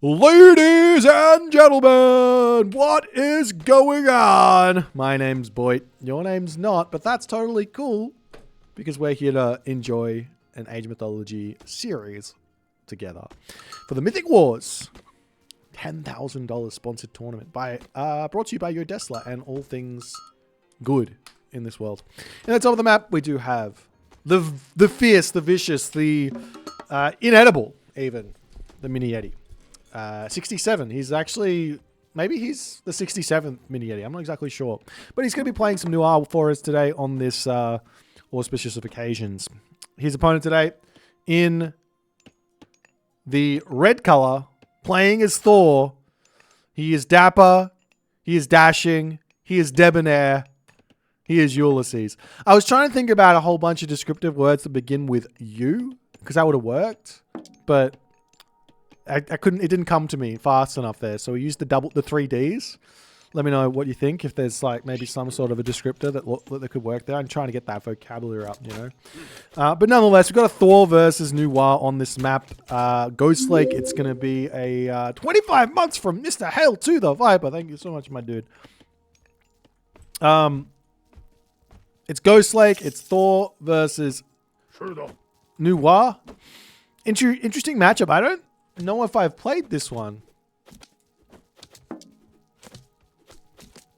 Ladies and gentlemen, what is going on? My name's Boit. Your name's not, but that's totally cool because we're here to enjoy an Age Mythology series together for the Mythic Wars $10,000 sponsored tournament brought to you by Yodesla and all things good in this world. And at the top of the map, we do have the fierce, the vicious, the inedible, even the Mini Yeti. 67. He's actually, maybe he's the 67th Mini Yeti. I'm not exactly sure. But he's going to be playing some Nuwa for us today on this auspicious of occasions. His opponent today in the red color, playing as Thor. He is dapper. He is dashing. He is debonair. He is Ulysses. I was trying to think about a whole bunch of descriptive words that begin with U, because that would have worked. But I couldn't, it didn't come to me fast enough there. So we used the 3 Ds. Let me know what you think. If there's like maybe some sort of a descriptor that could work there. I'm trying to get that vocabulary up, you know. But nonetheless, we've got a Thor versus Nuwa on this map. Ghost Lake, it's going to be a 25 months from Mr. Hail to the Viper. Thank you so much, my dude. It's Ghost Lake. It's Thor versus Nuwa. Interesting matchup. I don't know if I've played this one.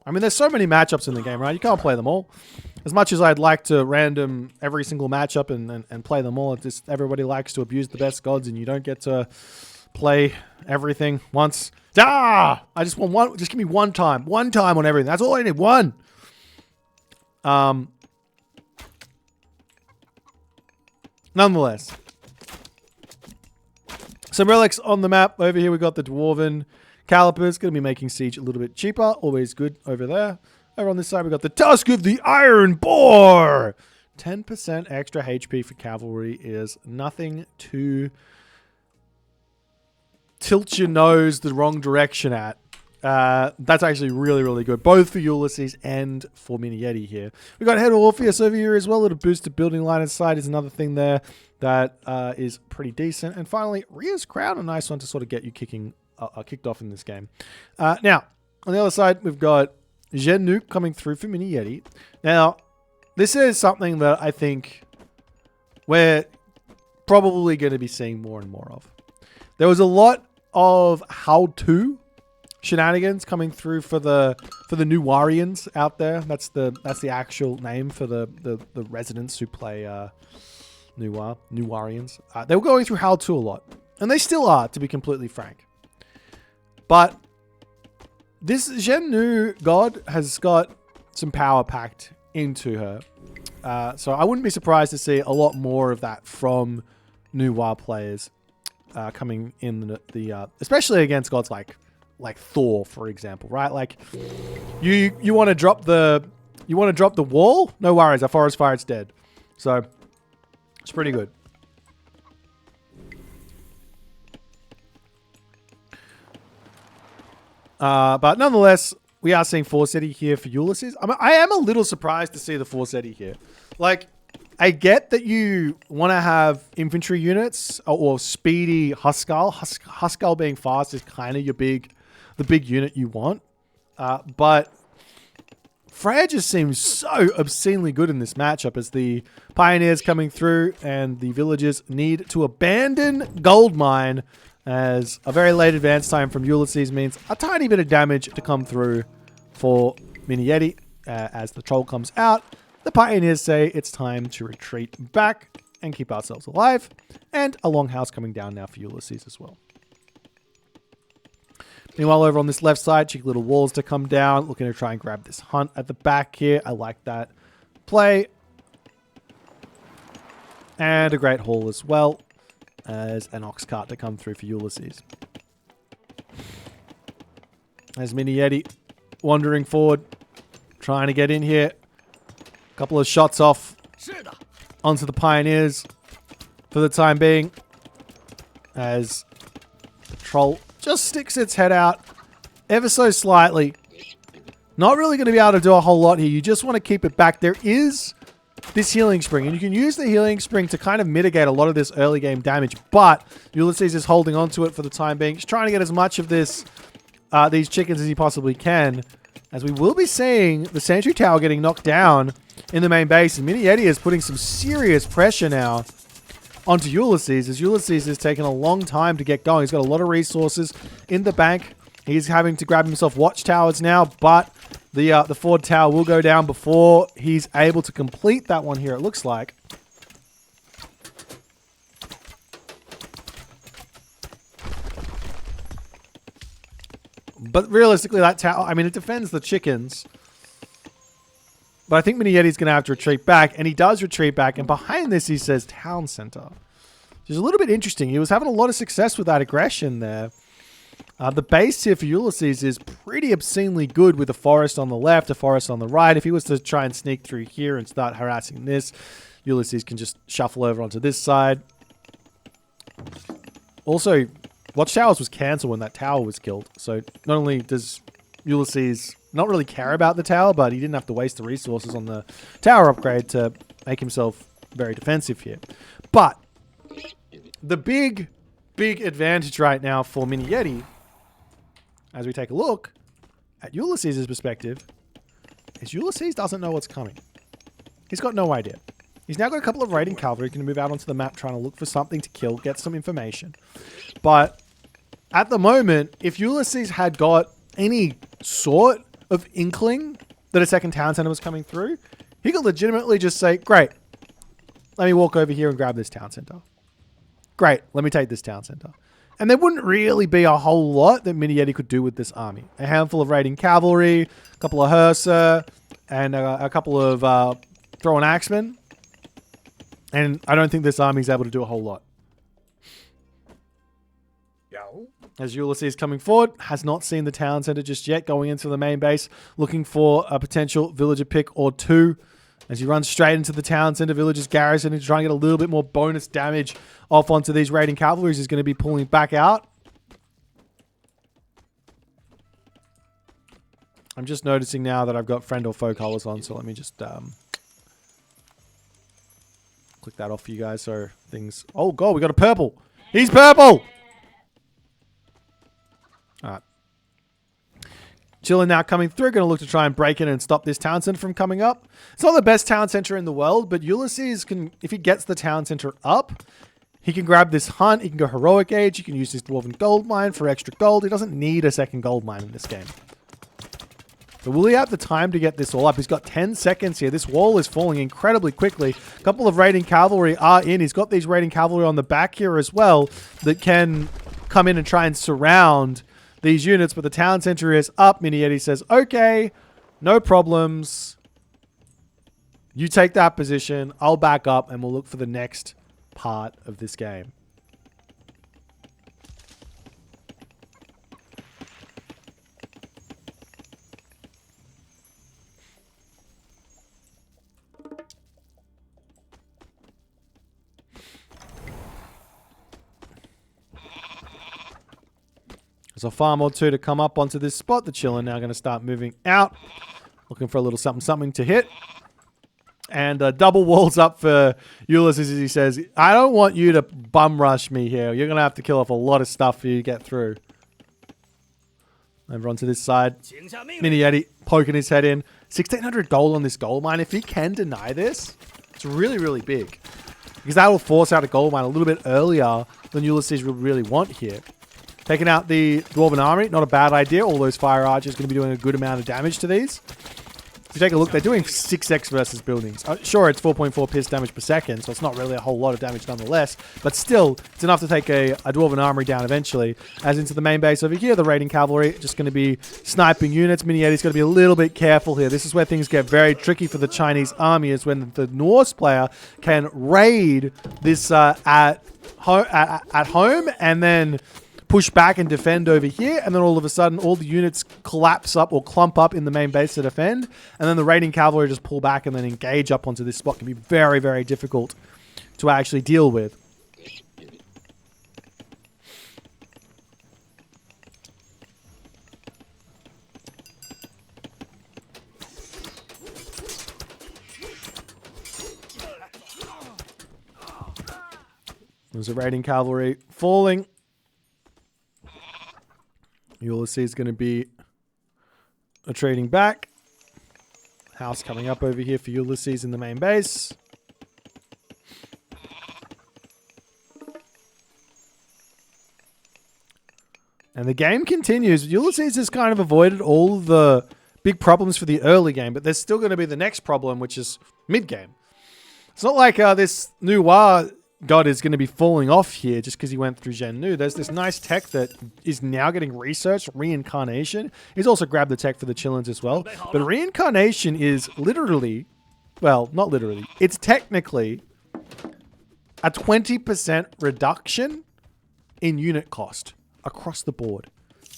I mean, there's so many matchups in the game, right? You can't play them all. As much as I'd like to random every single matchup and play them all, it's just everybody likes to abuse the best gods and you don't get to play everything once. I just want one. Just give me one time. One time on everything. That's all I need. One. Nonetheless. Some relics on the map. Over here, we've got the Dwarven Calipers. Going to be making Siege a little bit cheaper. Always good over there. Over on this side, we've got the Tusk of the Iron Boar. 10% extra HP for cavalry is nothing to tilt your nose the wrong direction at. That's actually really, really good. Both for Ulysses and for Mini Yeti here. We've got Head of Orpheus over here as well. A little boost to building line inside is another thing there that is pretty decent. And finally, Rhea's Crown, a nice one to sort of get you kicked off in this game. Now, on the other side, we've got Nuke coming through for Mini Yeti. Now, this is something that I think we're probably going to be seeing more and more of. There was a lot of how-to shenanigans coming through for the Nuwarians out there. That's the actual name for the residents who play Nuwarians. They were going through how-to a lot, and they still are, to be completely frank. But this Zhennu god has got some power packed into her, so I wouldn't be surprised to see a lot more of that from Nuwa players coming in the especially against gods like Thor, for example, right? Like you want to drop the wall? No worries, our forest fire, it's dead. So it's pretty good. But nonetheless, we are seeing Forseti here for Ulysses. I am a little surprised to see the Forseti here. Like, I get that you want to have infantry units or speedy Huskal. Huskal being fast is kind of the big unit you want. But Freyja just seems so obscenely good in this matchup as the Pioneers coming through and the villagers need to abandon Gold Mine as a very late advance time from Ulysses means a tiny bit of damage to come through for Mini Yeti. As the troll comes out, the Pioneers say it's time to retreat back and keep ourselves alive. And a longhouse coming down now for Ulysses as well. Meanwhile, over on this left side, cheeky little walls to come down. Looking to try and grab this hunt at the back here. I like that play. And a great haul as well as an ox cart to come through for Ulysses. As Mini Yeti wandering forward, trying to get in here. A couple of shots off onto the Pioneers for the time being. As the troll just sticks its head out ever so slightly. Not really going to be able to do a whole lot here. You just want to keep it back. There is this healing spring. And you can use the healing spring to kind of mitigate a lot of this early game damage. But Ulysses is holding on to it for the time being. He's trying to get as much of this, these chickens as he possibly can. As we will be seeing the sentry tower getting knocked down in the main base. And Mini Yeti is putting some serious pressure now onto Ulysses, as Ulysses is taking a long time to get going. He's got a lot of resources in the bank. He's having to grab himself watchtowers now, but the Ford tower will go down before he's able to complete that one here, it looks like. But realistically, that tower, I mean, it defends the chickens. But I think Mini Yeti's going to have to retreat back, and he does retreat back. And behind this, he says town center, which is a little bit interesting. He was having a lot of success with that aggression there. The base here for Ulysses is pretty obscenely good with a forest on the left, a forest on the right. If he was to try and sneak through here and start harassing this, Ulysses can just shuffle over onto this side. Also, Watchtowers was cancelled when that tower was killed. So not only does Ulysses not really care about the tower, but he didn't have to waste the resources on the tower upgrade to make himself very defensive here. But the big advantage right now for Mini Yeti, as we take a look at Ulysses' perspective, is Ulysses doesn't know what's coming. He's got no idea. He's now got a couple of raiding cavalry. He's going to move out onto the map trying to look for something to kill, get some information. But at the moment, if Ulysses had got any sort of inkling that a second town center was coming through, he could legitimately just say, great, let me walk over here and grab this town center. Great, let me take this town center. And there wouldn't really be a whole lot that Mini Yeti could do with this army. A handful of raiding cavalry, a couple of Hersa, and a couple of throwing axemen. And I don't think this army is able to do a whole lot. As Ulysses coming forward, has not seen the town center just yet, going into the main base, looking for a potential villager pick or two. As he runs straight into the town center, villagers garrison, and trying to get a little bit more bonus damage off onto these raiding cavalries, is going to be pulling back out. I'm just noticing now that I've got friend or foe colors on, so let me just click that off for you guys so things... Oh god, we got a purple! He's purple! Alright. Chillin now coming through, going to look to try and break in and stop this town center from coming up. It's not the best town center in the world, but Ulysses can, if he gets the town center up, he can grab this hunt, he can go heroic age, he can use his dwarven gold mine for extra gold. He doesn't need a second gold mine in this game. But will he have the time to get this all up? He's got 10 seconds here. This wall is falling incredibly quickly. A couple of raiding cavalry are in. He's got these raiding cavalry on the back here as well that can come in and try and surround these units, but the town center is up. Mini Yeti says, okay, no problems. You take that position. I'll back up and we'll look for the next part of this game. There's a farm or two to come up onto this spot. The Chillin now going to start moving out. Looking for a little something to hit. And double walls up for Ulysses as he says, I don't want you to bum rush me here. You're going to have to kill off a lot of stuff for you to get through. Over onto this side. Mini Yeti poking his head in. 1,600 gold on this gold mine. If he can deny this, it's really, really big. Because that will force out a gold mine a little bit earlier than Ulysses would really want here. Taking out the Dwarven Army, not a bad idea. All those fire archers going to be doing a good amount of damage to these. If you take a look, they're doing 6x versus buildings. Sure, it's 4.4 pierce damage per second, so it's not really a whole lot of damage nonetheless. But still, it's enough to take a Dwarven Armory down eventually. As into the main base over here, the raiding cavalry just going to be sniping units. Mini Yeti's got to be a little bit careful here. This is where things get very tricky for the Chinese army, is when the Norse player can raid this at home and then push back and defend over here, and then all of a sudden all the units collapse up or clump up in the main base to defend, and then the raiding cavalry just pull back and then engage up onto this spot. Can be very, very difficult to actually deal with. There's a raiding cavalry falling. Ulysses is going to be retreating back. House coming up over here for Ulysses in the main base. And the game continues. Ulysses has kind of avoided all of the big problems for the early game, but there's still going to be the next problem, which is mid-game. It's not like this Nuwa god is going to be falling off here just because he went through Gen Nu. There's this nice tech that is now getting researched, reincarnation. He's also grabbed the tech for the Chillins as well. But reincarnation is literally, well, not literally, it's technically a 20% reduction in unit cost across the board.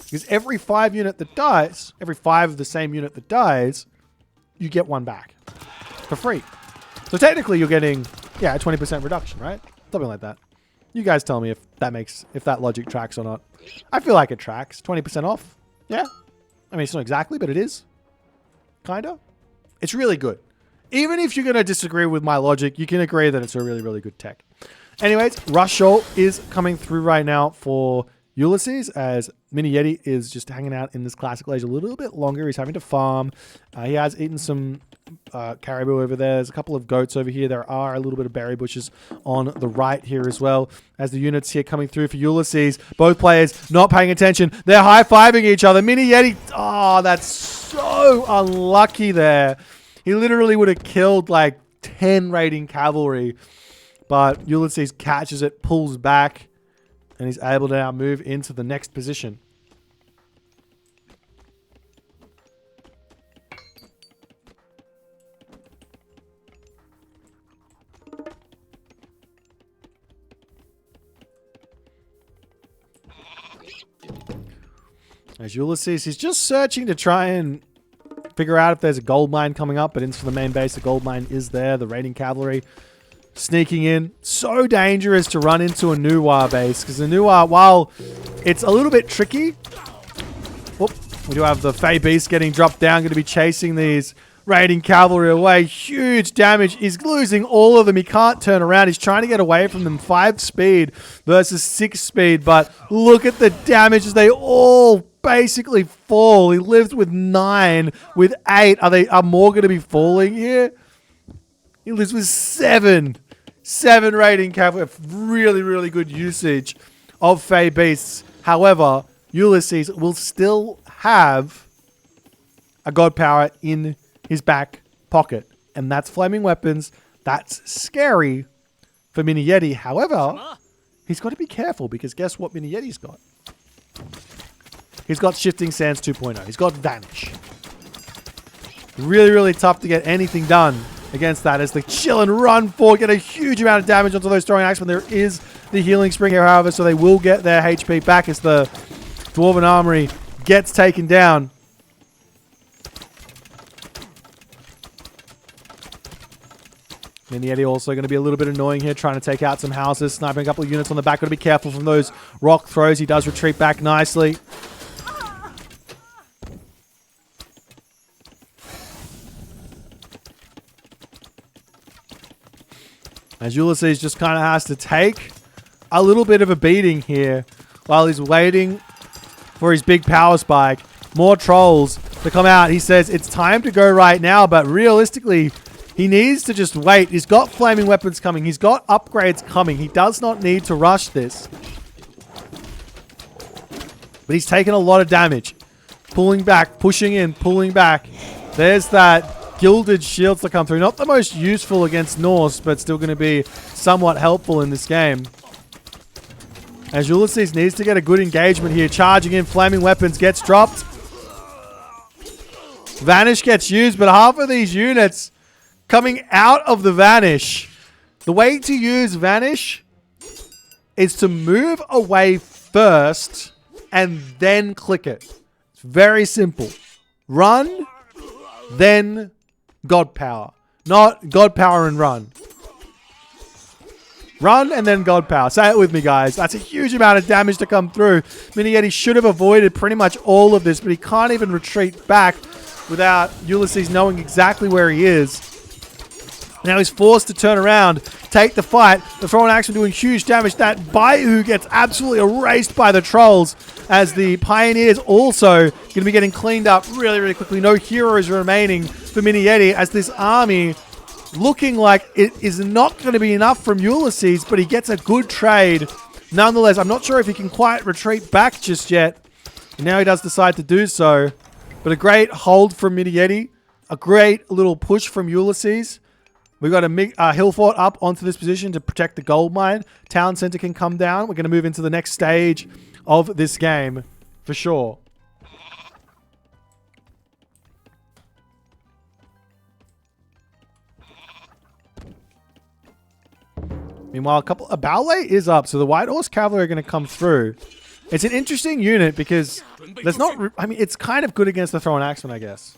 Because every 5 unit that dies, every 5 of the same unit that dies, you get one back for free. So technically you're getting, yeah, a 20% reduction, right? Something like that. You guys tell me if that logic tracks or not. I feel like it tracks. 20% off. Yeah. I mean, it's not exactly, but it is. Kinda. It's really good. Even if you're going to disagree with my logic, you can agree that it's a really, really good tech. Anyways, Rush Shot is coming through right now for Ulysses, as Mini Yeti is just hanging out in this classical age a little bit longer. He's having to farm. He has eaten some caribou over there. There's a couple of goats over here. There are a little bit of berry bushes on the right here as well. As the units here coming through for Ulysses, both players not paying attention. They're high-fiving each other. Mini Yeti, oh, that's so unlucky there. He literally would have killed like 10 raiding cavalry, but Ulysses catches it, pulls back, and he's able to now move into the next position. As Ulysses, he's just searching to try and figure out if there's a gold mine coming up, but into the main base, the gold mine is there. The raiding cavalry sneaking in. So dangerous to run into a Nuwa base, because the Nuwa, while it's a little bit tricky, whoop, we do have the Fey Beast getting dropped down, going to be chasing these raiding cavalry away. Huge damage. He's losing all of them. He can't turn around. He's trying to get away from them. 5 speed versus 6 speed, but look at the damage as they all basically fall. He lives with 9, with 8. Are more going to be falling here? He lives with 7. 7 raiding cavalry. Really, really good usage of Fey Beasts. However, Ulysses will still have a god power in his back pocket. And that's flaming weapons. That's scary for Mini Yeti. However, he's got to be careful, because guess what Mini Yeti's got? He's got Shifting Sands 2.0. He's got Vanish. Really, really tough to get anything done against that, as they chill and run forward, get a huge amount of damage onto those throwing axes. There is the healing spring here, however, so they will get their HP back as the Dwarven Armory gets taken down. Mini Yeti also going to be a little bit annoying here, trying to take out some houses, sniping a couple of units on the back. Got to be careful from those rock throws. He does retreat back nicely. As Ulysses just kind of has to take a little bit of a beating here while he's waiting for his big power spike. More trolls to come out. He says it's time to go right now, but realistically, he needs to just wait. He's got flaming weapons coming. He's got upgrades coming. He does not need to rush this. But he's taken a lot of damage. Pulling back, pushing in, pulling back. There's that gilded shields to come through. Not the most useful against Norse, but still going to be somewhat helpful in this game. As Ulysses needs to get a good engagement here. Charging in, flaming weapons, gets dropped. Vanish gets used, but half of these units coming out of the Vanish. The way to use Vanish is to move away first and then click it. It's very simple. Run, then God Power. Not God Power and run. Run and then God Power. Say it with me, guys. That's a huge amount of damage to come through. Mini Yeti should have avoided pretty much all of this, but he can't even retreat back without Ulysses knowing exactly where he is. Now he's forced to turn around, take the fight. The throwing axe doing huge damage. That Baihu gets absolutely erased by the trolls as the Pioneers also going to be getting cleaned up really, really quickly. No heroes remaining for Mini Yeti as this army looking like it is not going to be enough from Ulysses, but he gets a good trade. Nonetheless, I'm not sure if he can quite retreat back just yet. And now he does decide to do so. But a great hold from Mini Yeti. A great little push from Ulysses. We've got a hill fort up onto this position to protect the gold mine. Town center can come down. We're going to move into the next stage of this game for sure. Meanwhile, a ballet is up, so the White Horse Cavalry are going to come through. It's an interesting unit because there's not... I mean, it's kind of good against the Thrown Axeman, I guess.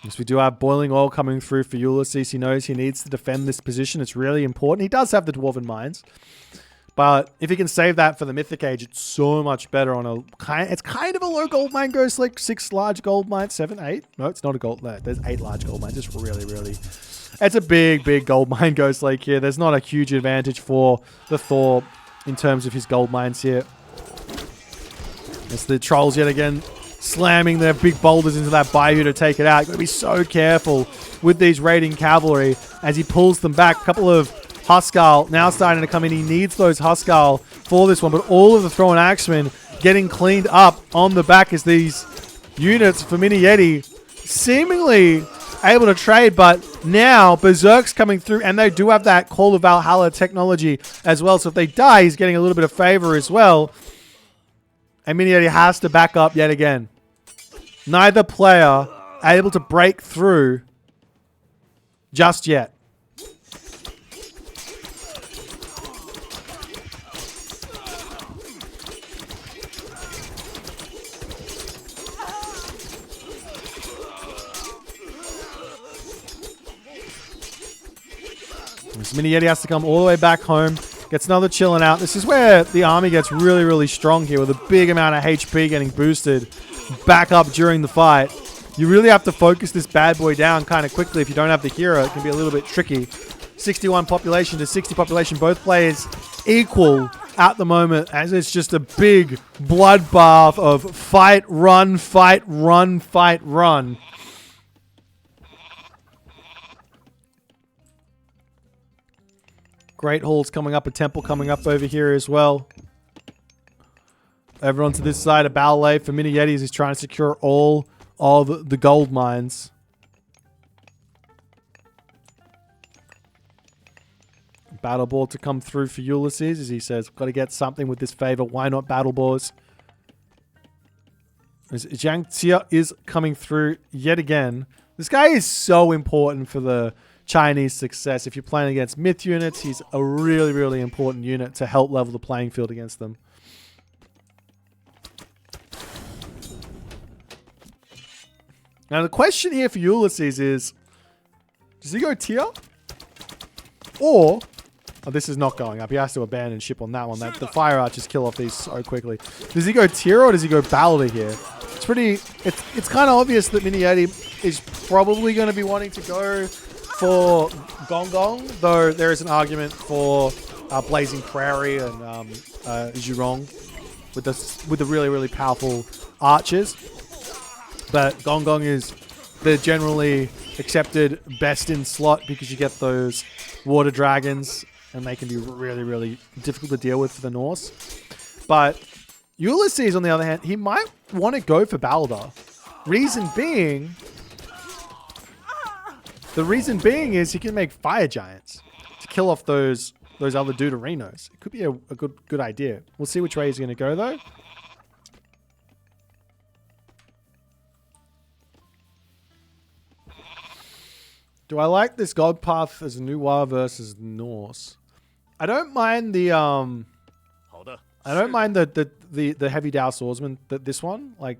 Yes, we do have boiling oil coming through for Ulysses. He knows he needs to defend this position. It's really important. He does have the Dwarven Mines. But if he can save that for the Mythic Age, it's so much better on a... It's kind of a low gold mine ghost, like 6 large gold mines, 7, 8. No, it's not a gold... There's 8 large gold mines. It's really, really... It's a big, big gold mine ghost lake here. There's not a huge advantage for the Thor in terms of his gold mines here. It's the trolls yet again slamming their big boulders into that bayou to take it out. You've got to be so careful with these raiding cavalry as he pulls them back. A couple of Huskal now starting to come in. He needs those Huskal for this one, but all of the Thrown Axemen getting cleaned up on the back as these units for Mini Yeti seemingly able to trade, but now Berserk's coming through, and they do have that Call of Valhalla technology as well, so if they die, he's getting a little bit of favor as well. And Mini Yeti has to back up yet again. Neither player able to break through just yet. Mini Yeti has to come all the way back home. Gets another chilling out. This is where the army gets really, really strong here with a big amount of HP getting boosted back up during the fight. You really have to focus this bad boy down kind of quickly. If you don't have the hero, it can be a little bit tricky. 61 population to 60 population. Both players equal at the moment as it's just a big bloodbath of fight, run, fight, run, fight, run. Great Hall's coming up, a temple coming up over here as well. Over onto this side, a ballet for Mini Yetis is trying to secure all of the gold mines. Battle ball to come through for Ulysses as he says, got to get something with this favor. Why not battle balls? As Zhang Xia is coming through yet again. This guy is so important for the Chinese success. If you're playing against myth units, he's a really, really important unit to help level the playing field against them. Now the question here for Ulysses is, does he go tier? Or, oh, this is not going up. He has to abandon ship on that one. The fire archers kill off these so quickly. Does he go tier or does he go Balder here? It's pretty, it's kind of obvious that Mini Yeti is probably going to be wanting to go for Gong Gong, though there is an argument for Blazing Prairie and Zhurong with the really, really powerful archers. But Gong Gong is the generally accepted best in slot because you get those water dragons and they can be really, really difficult to deal with for the Norse. But Ulysses, on the other hand, he might want to go for Balder. The reason being is he can make fire giants to kill off those other Deuterinos. It could be a good idea. We'll see which way he's going to go, though. Do I like this god path as Nuwa versus Norse? I don't mind the the heavy Dao swordsman. This one, like,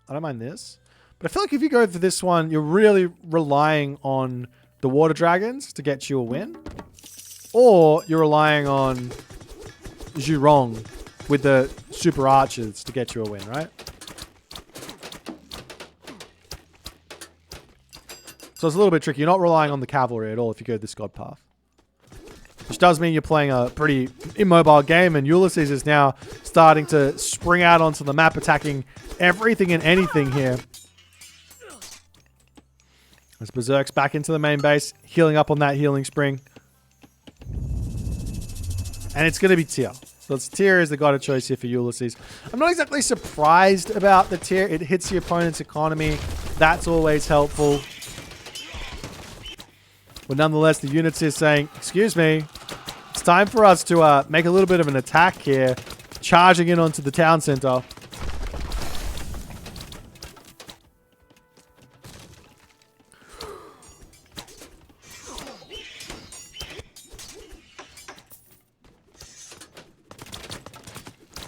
I don't mind this. But I feel like if you go for this one, you're really relying on the water dragons to get you a win. Or you're relying on Zhurong with the super archers to get you a win, right? So it's a little bit tricky. You're not relying on the cavalry at all if you go this god path. Which does mean you're playing a pretty immobile game, and Ulysses is now starting to spring out onto the map, attacking everything and anything here. As Berserk's back into the main base, healing up on that healing spring. And it's going to be Tyr. So Tyr is the god of choice here for Ulysses. I'm not exactly surprised about the Tyr. It hits the opponent's economy. That's always helpful. But nonetheless, the units is saying, excuse me, it's time for us to make a little bit of an attack here. Charging in onto the town center.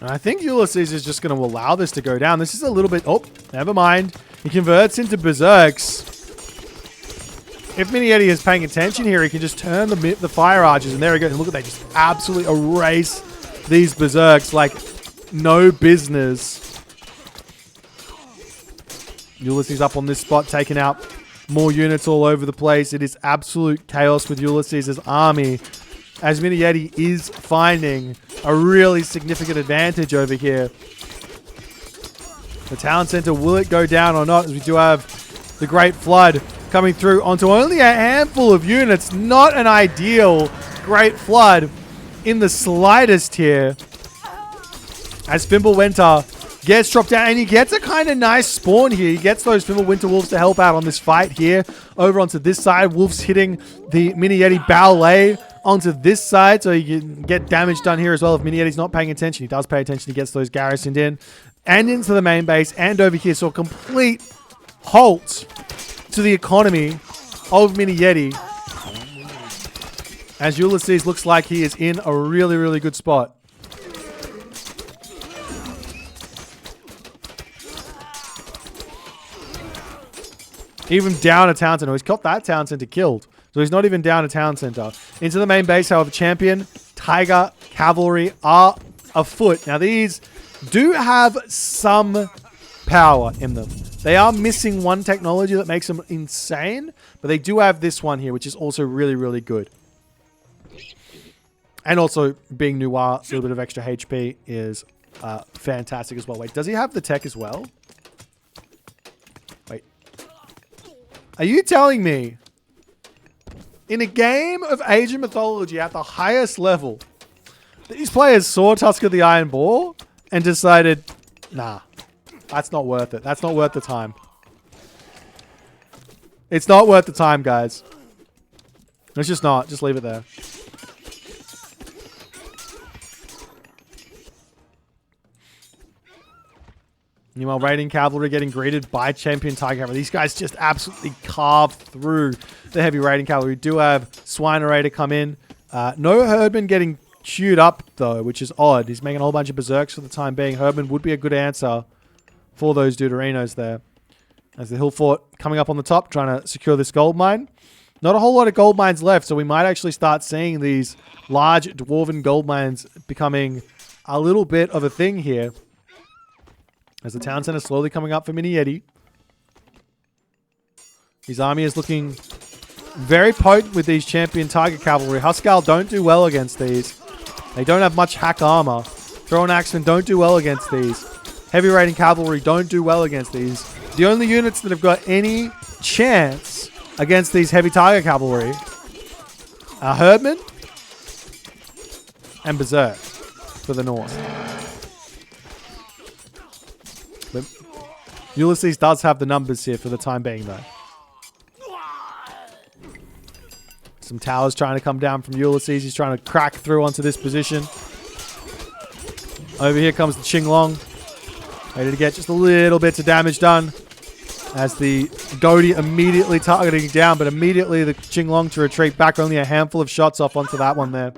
And I think Ulysses is just going to allow this to go down. This is a little bit... Oh, never mind. He converts into Berserks. If Mini Yeti is paying attention here, he can just turn the fire archers. And there we go. And look at that. Just absolutely erase these Berserks like no business. Ulysses up on this spot, taking out more units all over the place. It is absolute chaos with Ulysses' army, as Mini Yeti is finding a really significant advantage over here. The town center, will it go down or not? As we do have the Great Flood coming through onto only a handful of units. Not an ideal Great Flood in the slightest here. As Fimbulwinter gets dropped down, and he gets a kind of nice spawn here. He gets those Fimbulwinter Wolves to help out on this fight here. Over onto this side, Wolves hitting the Mini Yeti ballet onto this side, so you can get damage done here as well. If Mini Yeti's not paying attention, he does pay attention. He gets those garrisoned in and into the main base and over here. So a complete halt to the economy of Mini Yeti, as Ulysses looks like he is in a really, really good spot. Even down a town center. He's got that town center killed. So he's not even down a town center. Into the main base, however, Champion, Tiger, Cavalry are afoot. Now these do have some power in them. They are missing one technology that makes them insane, but they do have this one here, which is also really, really good. And also, being Nuwa, a little bit of extra HP is fantastic as well. Wait, does he have the tech as well? Wait. Are you telling me, in a game of Age of Mythology at the highest level, these players saw Tusker the Iron Boar and decided, nah, that's not worth it. That's not worth the time. It's not worth the time, guys. It's just not. Just leave it there. Meanwhile, Raiding Cavalry getting greeted by Champion Tiger Cavalry. These guys just absolutely carve through the heavy Raiding Cavalry. We do have Swinerator come in. No Herdman getting queued up, though, which is odd. He's making a whole bunch of Berserks for the time being. Herdman would be a good answer for those Deuterinos there. As the Hill Fort coming up on the top, trying to secure this gold mine. Not a whole lot of gold mines left, so we might actually start seeing these large Dwarven gold mines becoming a little bit of a thing here. As the town center slowly coming up for Mini Yeti. His army is looking very potent with these Champion Tiger Cavalry. Huskarl don't do well against these. They don't have much hack armor. Thrown Axemen don't do well against these. Heavy Raiding Cavalry don't do well against these. The only units that have got any chance against these Heavy Tiger Cavalry are Herdman and Berserk for the north. But Ulysses does have the numbers here for the time being, though. Some towers trying to come down from Ulysses. He's trying to crack through onto this position. Over here comes the Qinglong. Ready to get just a little bit of damage done. As the Goaty immediately targeting down, but immediately the Qinglong to retreat back. Only a handful of shots off onto that one there.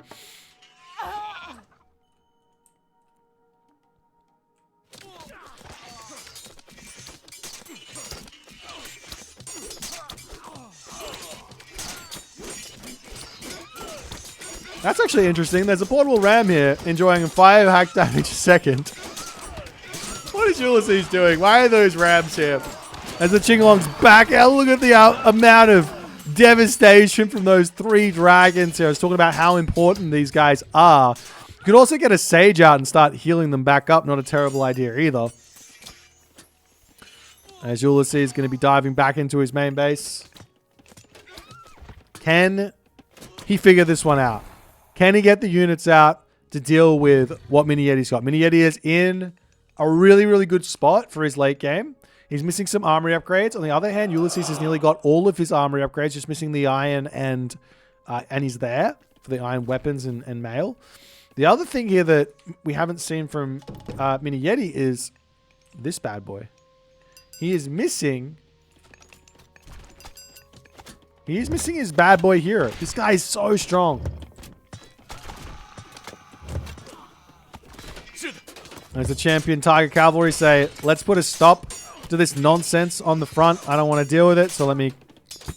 That's actually interesting. There's a portable ram here enjoying 5 hack damage a second. What is Ulysses doing? Why are those rams here? As the Qinglong's back out, look at the amount of devastation from those 3 dragons here. I was talking about how important these guys are. You could also get a sage out and start healing them back up. Not a terrible idea either. As Ulysses is going to be diving back into his main base. Can he figure this one out? Can he get the units out to deal with what Mini Yeti's got? Mini Yeti is in a really, really good spot for his late game. He's missing some armory upgrades. On the other hand, Ulysses has nearly got all of his armory upgrades, just missing the iron and he's there for the iron weapons and mail. The other thing here that we haven't seen from Mini Yeti is this bad boy. He is missing his bad boy hero. This guy is so strong. As the champion Tiger Cavalry say, let's put a stop to this nonsense on the front. I don't want to deal with it, so let me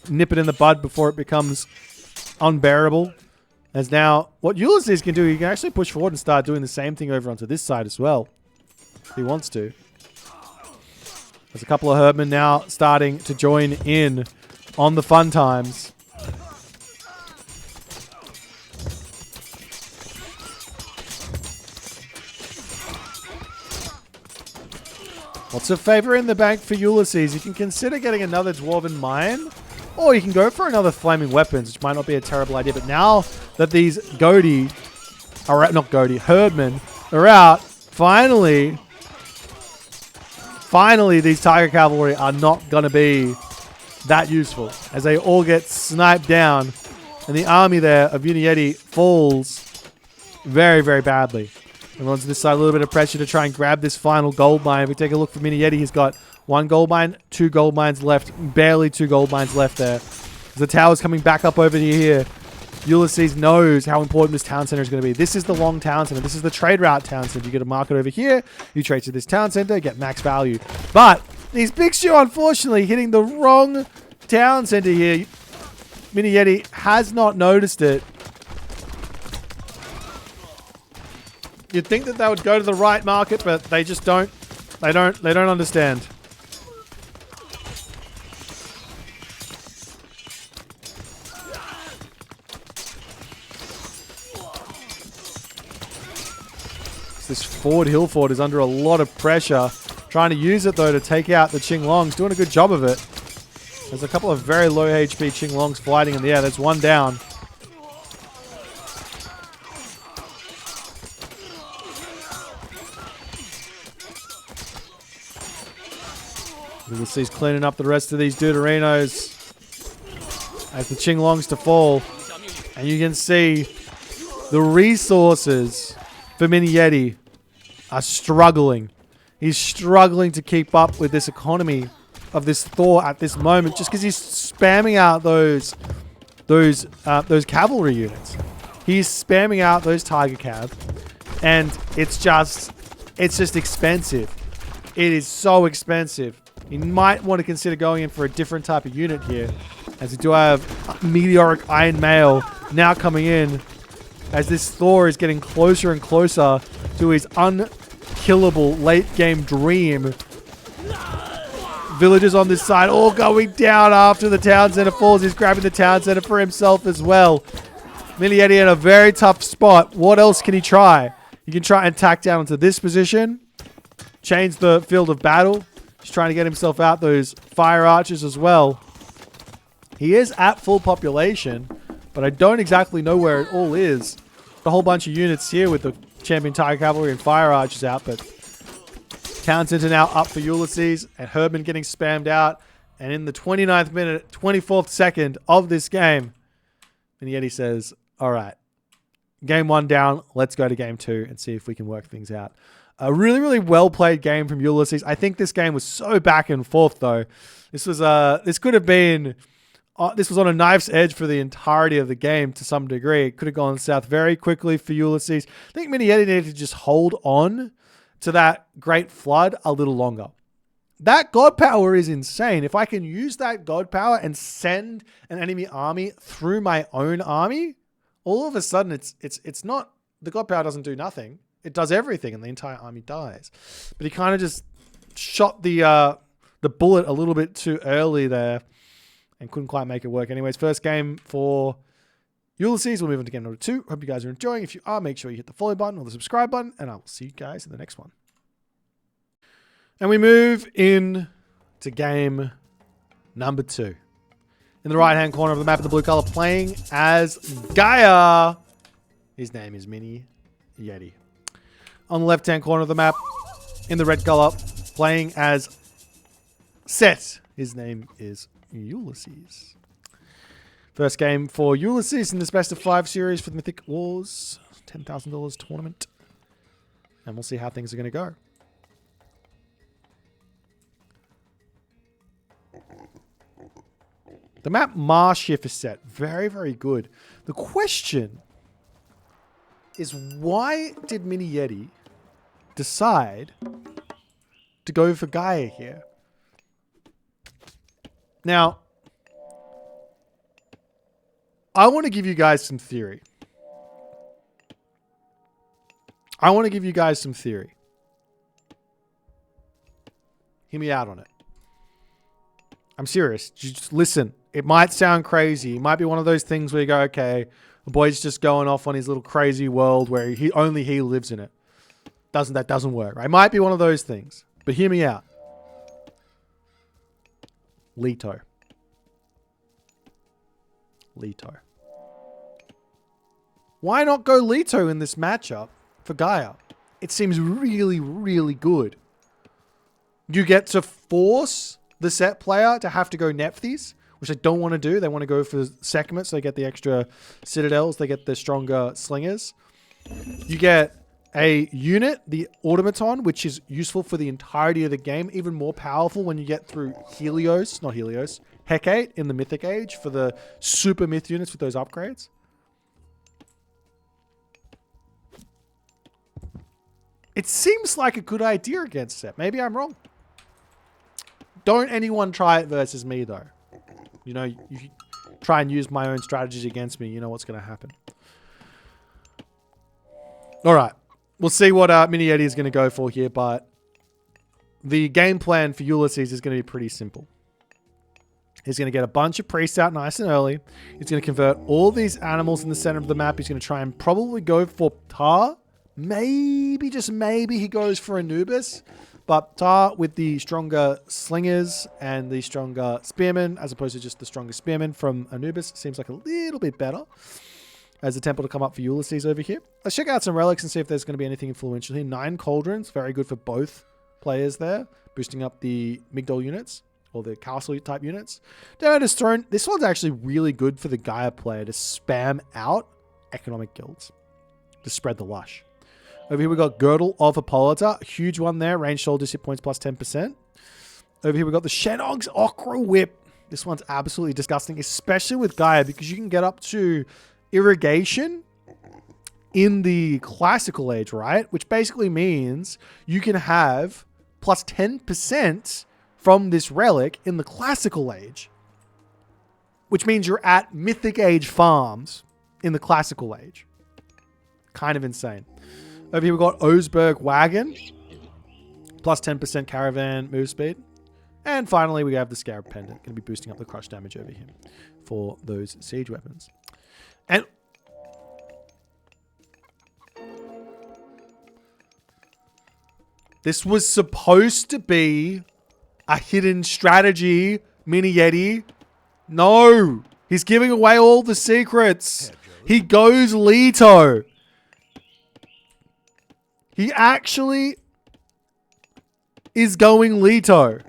nip it in the bud before it becomes unbearable. As now, what Ulysses can do, he can actually push forward and start doing the same thing over onto this side as well, if he wants to. There's a couple of herdmen now starting to join in on the fun times. What's a favor in the bank for Ulysses? You can consider getting another Dwarven Mine, or you can go for another Flaming Weapons, which might not be a terrible idea. But now that these herdmen are out, finally, these Tiger Cavalry are not going to be that useful, as they all get sniped down, and the army there of Mini Yeti falls very, very badly. Everyone's on this side, a little bit of pressure to try and grab this final gold mine. If we take a look for Mini Yeti, he's got 1 gold mine, 2 gold mines left, barely 2 gold mines left there. As the tower's coming back up over here, Ulysses knows how important this town center is going to be. This is the long town center. This is the trade route town center. You get a market over here, you trade to this town center, get max value. But these Big Shoe, unfortunately, hitting the wrong town center here. Mini Yeti has not noticed it. You'd think that they would go to the right market, but they just don't. They don't understand. This hill fort is under a lot of pressure. Trying to use it though to take out the Qinglongs. Doing a good job of it. There's a couple of very low HP Qinglongs fighting in the air. There's one down. Ulysses cleaning up the rest of these Deuterinos as the Qinglongs to fall. And you can see the resources for Mini Yeti are struggling. He's struggling to keep up with this economy of this Thor at this moment, just because he's spamming out those cavalry units. He's spamming out those Tiger Cav, and it's just expensive. It is so expensive. You might want to consider going in for a different type of unit here, as we do have Meteoric Iron Mail now coming in, as this Thor is getting closer and closer to his unkillable late game dream. Villagers on this side all going down after the town center falls. He's grabbing the town center for himself as well. Mini Yeti in a very tough spot. What else can he try? He can try and tack down into this position, change the field of battle. He's trying to get himself out those fire archers as well. He is at full population, but I don't exactly know where it all is. A whole bunch of units here with the champion Tiger Cavalry and fire archers out, but town center now up for Ulysses, and Herdman getting spammed out. And in the 29th minute, 24th second of this game, Mini Yeti says, all right, game 1 down, let's go to game 2 and see if we can work things out. A really, really well-played game from Ulysses. I think this game was so back and forth, though. This was could have been... this was on a knife's edge for the entirety of the game to some degree. It could have gone south very quickly for Ulysses. I think Mini Yeti needed to just hold on to that Great Flood a little longer. That God Power is insane. If I can use that God Power and send an enemy army through my own army, all of a sudden it's not, the god power doesn't do nothing. It does everything and the entire army dies. But he kind of just shot the bullet a little bit too early there and couldn't quite make it work. Anyways, first game for Ulysses. We'll move on to game number 2. Hope you guys are enjoying. If you are, make sure you hit the follow button or the subscribe button, and I will see you guys in the next one. And we move in to game number 2. In the right-hand corner of the map in the blue color, playing as Gaia. His name is Mini Yeti. On the left-hand corner of the map, in the red color, playing as Set. His name is Ulysses. First game for Ulysses in this best of 5 series for the Mythic Wars. $10,000 tournament. And we'll see how things are going to go. The map Marshift is set. Very, very good. The question is, why did Mini Yeti decide to go for Gaia here? Now, I want to give you guys some theory. Hear me out on it. I'm serious. Just listen. It might sound crazy. It might be one of those things where you go, okay, the boy's just going off on his little crazy world where only he lives in it. That doesn't work. Right? It might be one of those things. But hear me out. Leto. Why not go Leto in this matchup for Gaia? It seems really, really good. You get to force the set player to have to go Nephthys, which they don't want to do. They want to go for Sekhmet, so they get the extra citadels. They get the stronger slingers. You get a unit, the Automaton, which is useful for the entirety of the game. Even more powerful when you get through Hecate in the Mythic Age for the super myth units with those upgrades. It seems like a good idea against Set. Maybe I'm wrong. Don't anyone try it versus me, though. You know, you try and use my own strategies against me. You know what's going to happen. All right. We'll see what Mini Yeti is going to go for here, but the game plan for Ulysses is going to be pretty simple. He's going to get a bunch of priests out nice and early. He's going to convert all these animals in the center of the map. He's going to try and probably go for Tar. Maybe, just maybe, he goes for Anubis. But Tar with the stronger slingers and the stronger spearmen, as opposed to just the stronger spearmen from Anubis, seems like a little bit better as a temple to come up for Ulysses over here. Let's check out some relics and see if there's going to be anything influential here. 9 cauldrons, very good for both players there, boosting up the Migdol units or the castle type units. Demeter's Throne, this one's actually really good for the Gaia player to spam out economic guilds to spread the lush. Over here we got Girdle of Hippolyta, a huge one there. Range soldiers hit points plus 10%. Over here we got the Shenog's Ochra Whip. This one's absolutely disgusting, especially with Gaia, because you can get up to irrigation in the classical age, right? Which basically means you can have plus 10% from this relic in the classical age, which means you're at Mythic Age farms in the classical age. Kind of insane. Over here we've got Oseberg Wagon, plus 10% caravan move speed. And finally we have the Scarab Pendant, going to be boosting up the crush damage over here for those siege weapons. And this was supposed to be a hidden strategy, Mini Yeti. No, he's giving away all the secrets. He goes Leto. He actually is going Leto.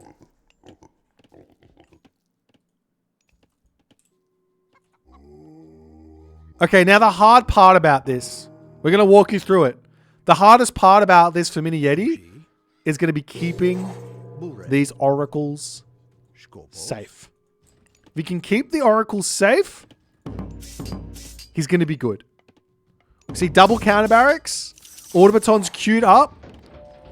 Okay, now the hard part about this, we're going to walk you through it. The hardest part about this for Mini Yeti is going to be keeping these oracles safe. If he can keep the oracles safe, he's going to be good. See, double counter barracks. Automaton's queued up.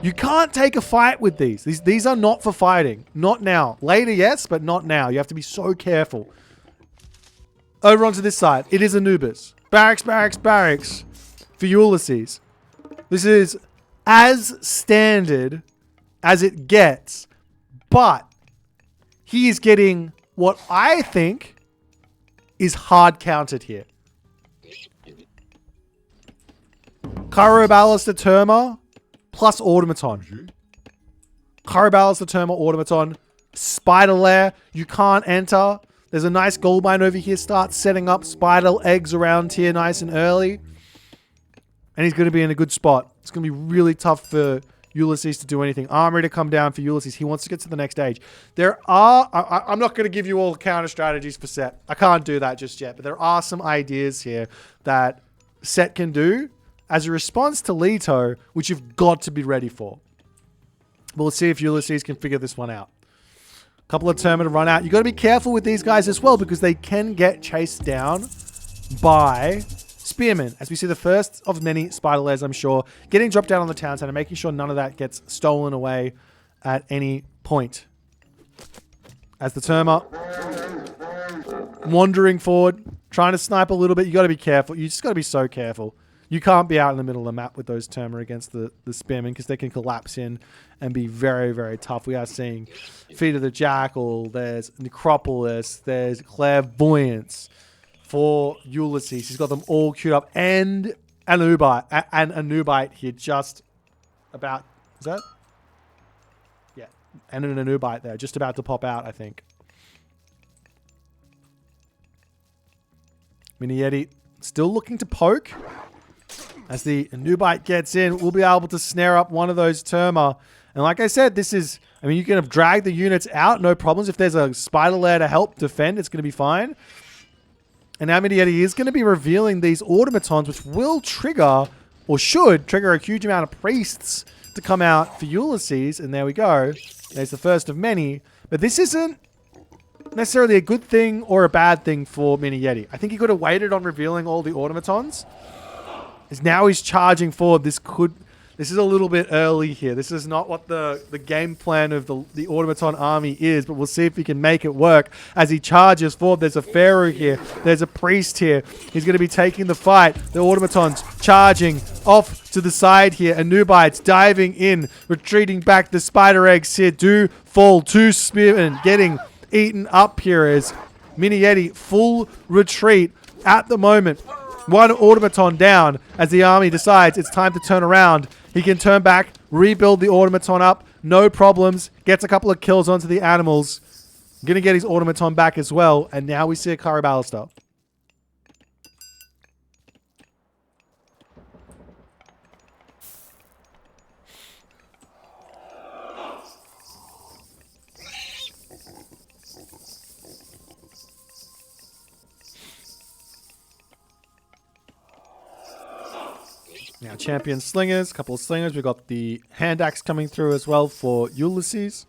You can't take a fight with these. These are not for fighting. Not now. Later, yes, but not now. You have to be so careful. Over onto this side. It is Anubis. Barracks, barracks, barracks for Ulysses. This is as standard as it gets, but he is getting what I think is hard countered here. Chiroballister Terma plus Automaton. Chiroballister Terma, Automaton. Spider Lair, you can't enter. There's a nice gold mine over here. Start setting up spider eggs around here nice and early. And he's going to be in a good spot. It's going to be really tough for Ulysses to do anything. Armory to come down for Ulysses. He wants to get to the next stage. I'm not going to give you all the counter strategies for Set. I can't do that just yet. But there are some ideas here that Set can do as a response to Leto, which you've got to be ready for. We'll see if Ulysses can figure this one out. A couple of Terma to run out. You got to be careful with these guys as well because they can get chased down by Spearmen. As we see the first of many Spider Lairs, I'm sure, getting dropped down on the town center, making sure none of that gets stolen away at any point. As the Terma wandering forward, trying to snipe a little bit. You got to be careful. You just got to be so careful. You can't be out in the middle of the map with those Terma against the Spearmen because they can collapse in and be very, very tough. We are seeing Feet of the Jackal. There's Necropolis. There's Clairvoyance for Ulysses. He's got them all queued up. And Anubite here just about... Is that? Yeah. And an Anubite there. Just about to pop out, I think. Mini Yeti still looking to poke. As the Nubite gets in, we'll be able to snare up one of those Terma. And like I said, this is... I mean, you can drag the units out, no problems. If there's a Spider Lair to help defend, it's going to be fine. And now Mini Yeti is going to be revealing these Automatons, which will trigger, or should trigger, a huge amount of priests to come out for Ulysses. And there we go. There's the first of many. But this isn't necessarily a good thing or a bad thing for Mini Yeti. I think he could have waited on revealing all the Automatons. Now he's charging forward. This is a little bit early here. This is not what the game plan of the Automaton army is, but we'll see if he can make it work. As he charges forward, there's a Pharaoh here. There's a priest here. He's going to be taking the fight. The Automatons charging off to the side here. Anubites diving in, retreating back. The spider eggs here do fall. 2 spearmen getting eaten up here as Mini Yeti full retreat at the moment. 1 Automaton down as the army decides it's time to turn around. He can turn back, rebuild the Automaton up, no problems. Gets a couple of kills onto the animals. Gonna get his Automaton back as well. And now we see a Chiroballister. Now, champion slingers, a couple of slingers. We've got the hand axe coming through as well for Ulysses.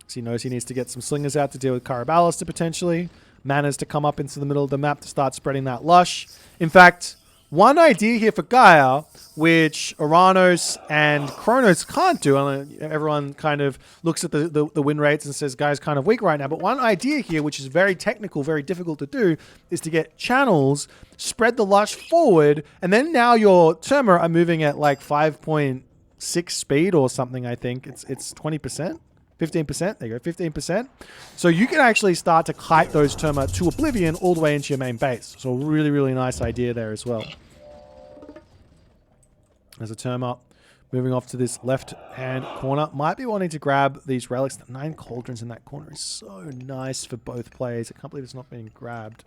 So he knows he needs to get some slingers out to deal with Chiroballister potentially. Manas to come up into the middle of the map to start spreading that lush. In fact, one idea here for Gaia, which Oranos and Kronos can't do. Everyone kind of looks at the win rates and says Gaia's kind of weak right now. But one idea here, which is very technical, very difficult to do, is to get channels, spread the lush forward, and then now your Terma are moving at like 5.6 speed or something, I think. It's 20%? 15%? There you go, 15%. So you can actually start to kite those Terma to oblivion all the way into your main base. So really, really nice idea there as well. There's a Terma moving off to this left-hand corner. Might be wanting to grab these relics. The 9 cauldrons in that corner is so nice for both players. I can't believe it's not being grabbed.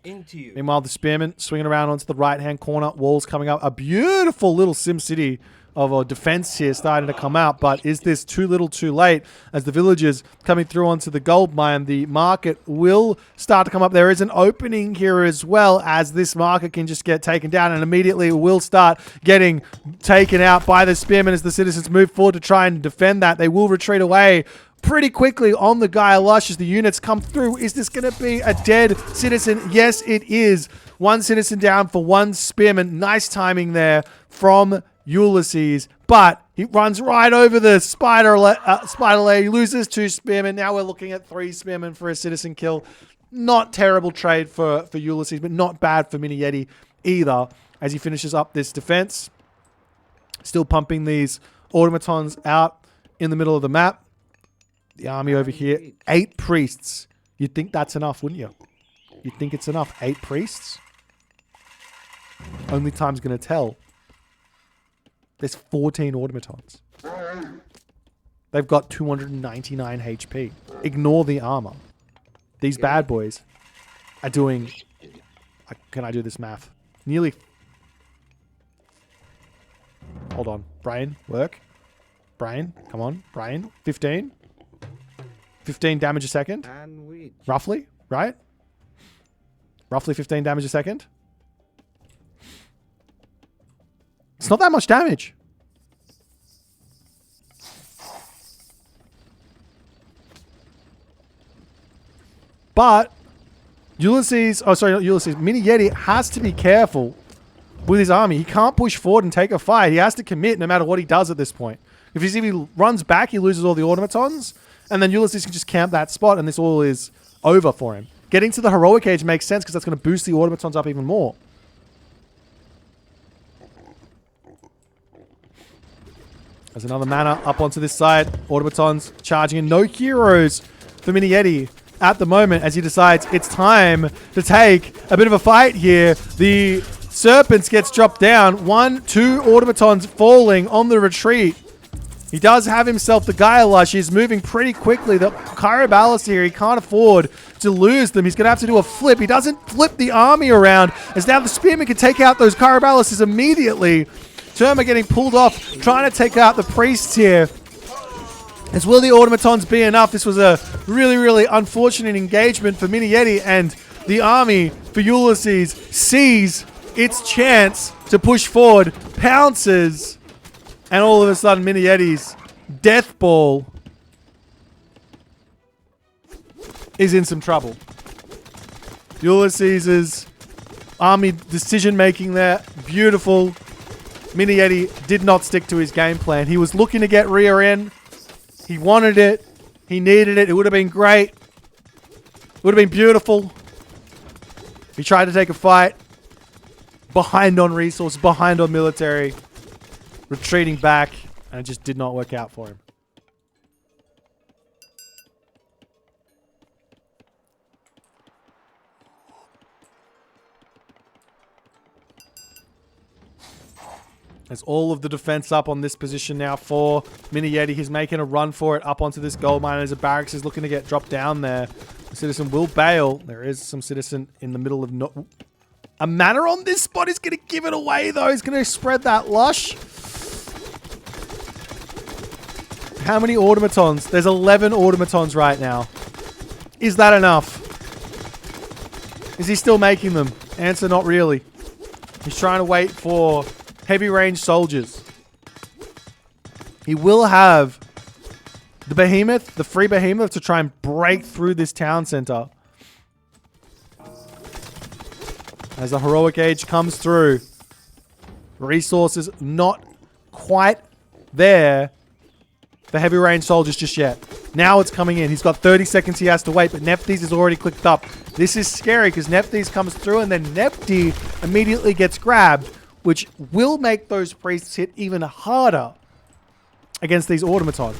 Into you. Meanwhile, the Spearmen swinging around onto the right-hand corner. Walls coming up. A beautiful little SimCity of a defense here starting to come out. But is this too little too late? As the villagers coming through onto the gold mine, the market will start to come up. There is an opening here as well, as this market can just get taken down, and immediately it will start getting taken out by the Spearmen as the citizens move forward to try and defend that. They will retreat away pretty quickly on the Gaia Lush as the units come through. Is this going to be a dead citizen? Yes, it is. 1 citizen down for 1 Spearman. Nice timing there from Ulysses, but He runs right over the spider layer. He loses 2 spearmen. Now we're looking at 3 spearmen for a citizen kill. Not terrible trade for Ulysses, but not bad for Mini Yeti either as he finishes up this defense. Still pumping these automatons out in the middle of the map. The army over here, 8 priests. You'd think that's enough, wouldn't you? You'd think it's enough. 8 priests? Only time's going to tell. There's 14 automatons. They've got 299 HP. Ignore the armor. These bad boys are doing... Can I do this math? Nearly... Hold on. Brain, work. Brain, come on. Brain, 15. 15 damage a second. Roughly, right? Roughly 15 damage a second. It's not that much damage. But Ulysses, Mini Yeti has to be careful with his army. He can't push forward and take a fight. He has to commit no matter what he does at this point. If he runs back, he loses all the automatons. And then Ulysses can just camp that spot and this all is over for him. Getting to the heroic age makes sense because that's going to boost the automatons up even more. There's another mana up onto this side. Automatons charging in. No heroes for Mini Yeti at the moment as he decides it's time to take a bit of a fight here. The Serpents gets dropped down. 1, 2 automatons falling on the retreat. He does have himself the Gaia Lush. He's moving pretty quickly. The Kyrobalis here, he can't afford to lose them. He's going to have to do a flip. He doesn't flip the army around as now the Spearman can take out those Kyrobalises immediately. Terma getting pulled off, trying to take out the priests here. As will the automatons be enough? This was a really, really unfortunate engagement for Mini Yeti, and the army for Ulysses sees its chance to push forward, pounces, and all of a sudden Mini Yeti's death ball is in some trouble. Ulysses' army decision making there, beautiful. Mini Yeti did not stick to his game plan. He was looking to get rear end. He wanted it. He needed it. It would have been great. It would have been beautiful. He tried to take a fight. Behind on resources, behind on military. Retreating back. And it just did not work out for him. There's all of the defense up on this position now for Mini Yeti. He's making a run for it up onto this gold mine as a barracks is looking to get dropped down there. The citizen will bail. There is some citizen in the middle of no... A mana on this spot is going to give it away though. He's going to spread that lush. How many automatons? There's 11 automatons right now. Is that enough? Is he still making them? Answer, not really. He's trying to wait for heavy range soldiers. He will have the behemoth, the free behemoth, to try and break through this town center. As the heroic age comes through, resources not quite there for heavy range soldiers just yet. Now it's coming in. He's got 30 seconds he has to wait, but Nephthys is already clicked up. This is scary because Nephthys comes through and then Nephthys immediately gets grabbed, which will make those priests hit even harder against these automatons.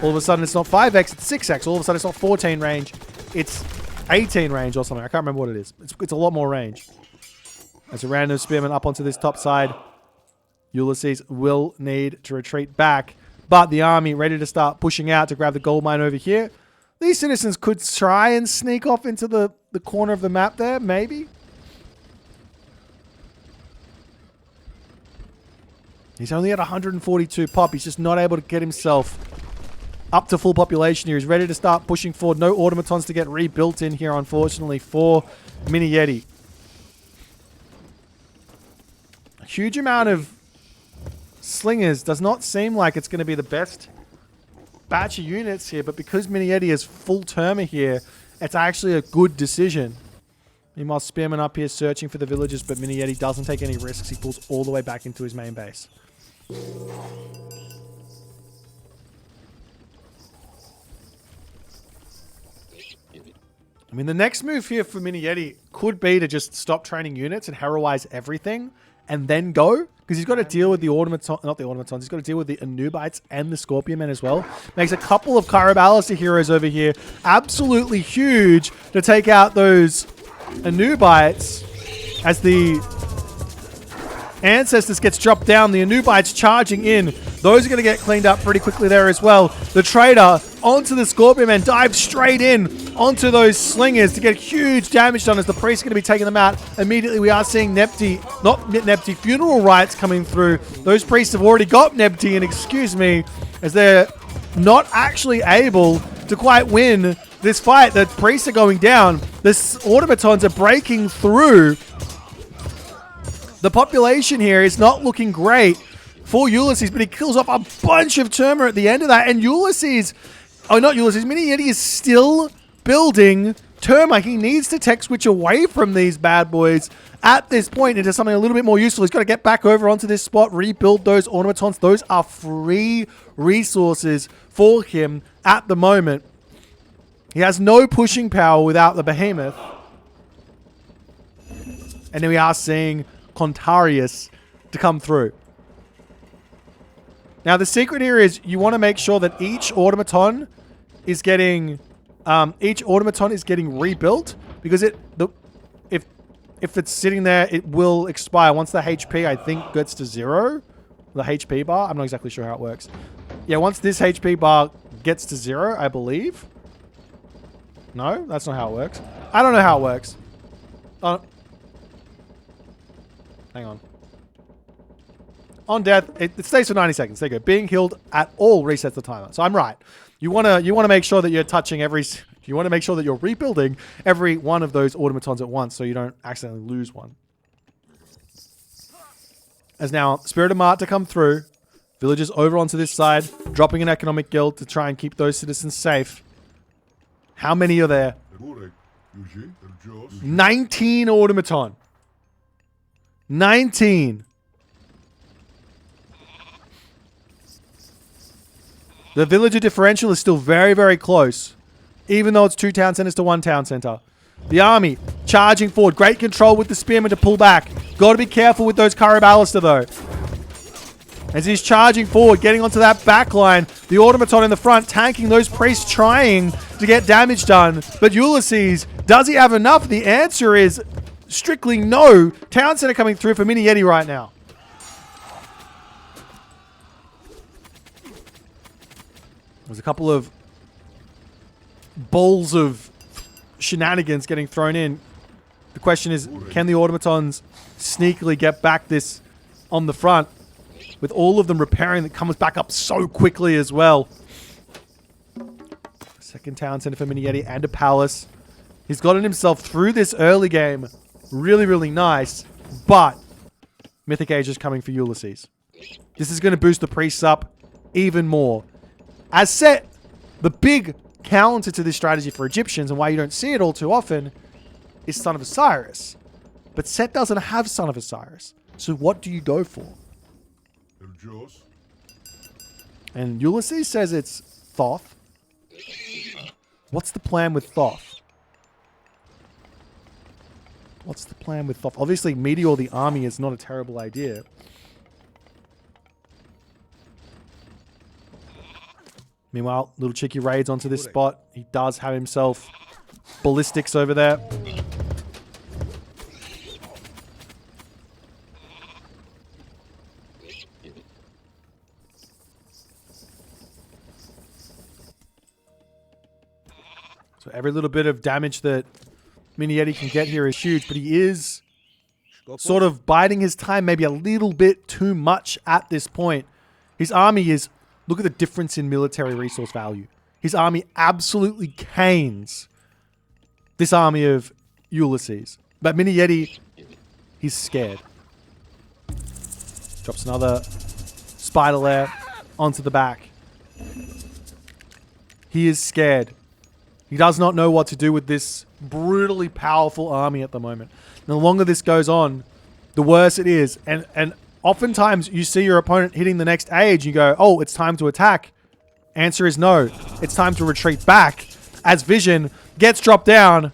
All of a sudden, it's not 5x, it's 6x. All of a sudden, it's not 14 range, it's 18 range or something. I can't remember what it is. It's a lot more range. As a random spearman up onto this top side, Ulysses will need to retreat back. But the army ready to start pushing out to grab the gold mine over here. These citizens could try and sneak off into the corner of the map there, maybe. He's only at 142 pop. He's just not able to get himself up to full population here. He's ready to start pushing forward. No automatons to get rebuilt in here, unfortunately, for Mini Yeti. A huge amount of slingers. Does not seem like it's going to be the best batch of units here, but because Mini Yeti is full terma here, it's actually a good decision. Meanwhile, Spearman up here searching for the villagers, but Mini Yeti doesn't take any risks. He pulls all the way back into his main base. I mean, the next move here for Mini Yeti could be to just stop training units and heroize everything and then go. Because he's got to deal with the not the automatons, he's got to deal with the Anubites and the Scorpion Men as well. Makes a couple of Karabalista heroes over here absolutely huge to take out those Anubites as the Ancestors gets dropped down. The Anubites charging in. Those are going to get cleaned up pretty quickly there as well. The Trader onto the Scorpion Man, dives straight in onto those Slingers to get huge damage done as the Priest is going to be taking them out. Immediately we are seeing funeral rites coming through. Those Priests have already got Nebti, and excuse me, as they're not actually able to quite win this fight. The Priests are going down. The Automatons are breaking through. The population here is not looking great for Ulysses, but he kills off a bunch of Terma at the end of that. And Mini Yeti is still building Terma. He needs to tech switch away from these bad boys at this point into something a little bit more useful. He's got to get back over onto this spot, rebuild those automatons. Those are free resources for him at the moment. He has no pushing power without the behemoth. And then we are seeing Contarius to come through. Now the secret here is you want to make sure that each automaton is getting rebuilt, because if it's sitting there, it will expire once the HP, I think, gets to 0. The HP bar, I'm not exactly sure how it works. Yeah, once this HP bar gets to 0, I believe. No, that's not how it works. I don't know how it works. Hang on. On death, it stays for 90 seconds. There you go. Being healed at all resets the timer. So I'm right. You want to make sure that you're touching every... You want to make sure that you're rebuilding every one of those automatons at once so you don't accidentally lose one. As now, Spirit of Mart to come through. Villagers over onto this side, dropping an economic guild to try and keep those citizens safe. How many are there? 19 automaton. 19. The villager differential is still very, very close, even though it's 2 town centers to 1 town center. The army charging forward. Great control with the spearmen to pull back. Got to be careful with those Karabalista though. As he's charging forward, getting onto that back line. The automaton in the front, tanking those priests, trying to get damage done. But Ulysses, does he have enough? The answer is strictly no. Town center coming through for Mini Yeti right now. There's a couple of bowls of shenanigans getting thrown in. The question is, can the automatons sneakily get back this on the front? With all of them repairing, that comes back up so quickly as well. Second town center for Mini Yeti and a palace. He's gotten himself through this early game. Really, really nice. But Mythic Age is coming for Ulysses. This is going to boost the priests up even more. As set, the big counter to this strategy for Egyptians, and why you don't see it all too often, is Son of Osiris. But Set doesn't have Son of Osiris. So what do you go for? And Ulysses says it's Thoth. What's the plan with Thoth? What's the plan with Thoth? Obviously, Meteor the army is not a terrible idea. Meanwhile, little cheeky raids onto this spot. He does have himself ballistics over there. So every little bit of damage that Mini Yeti can get here is huge, but he is sort of biding his time maybe a little bit too much at this point. His army is... Look at the difference in military resource value. His army absolutely canes this army of Ulysses. But Mini Yeti, he's scared. Drops another spider lair onto the back. He is scared. He does not know what to do with this brutally powerful army at the moment. And the longer this goes on, the worse it is. And oftentimes you see your opponent hitting the next age, you go, oh, it's time to attack. Answer is no. It's time to retreat back as Vision gets dropped down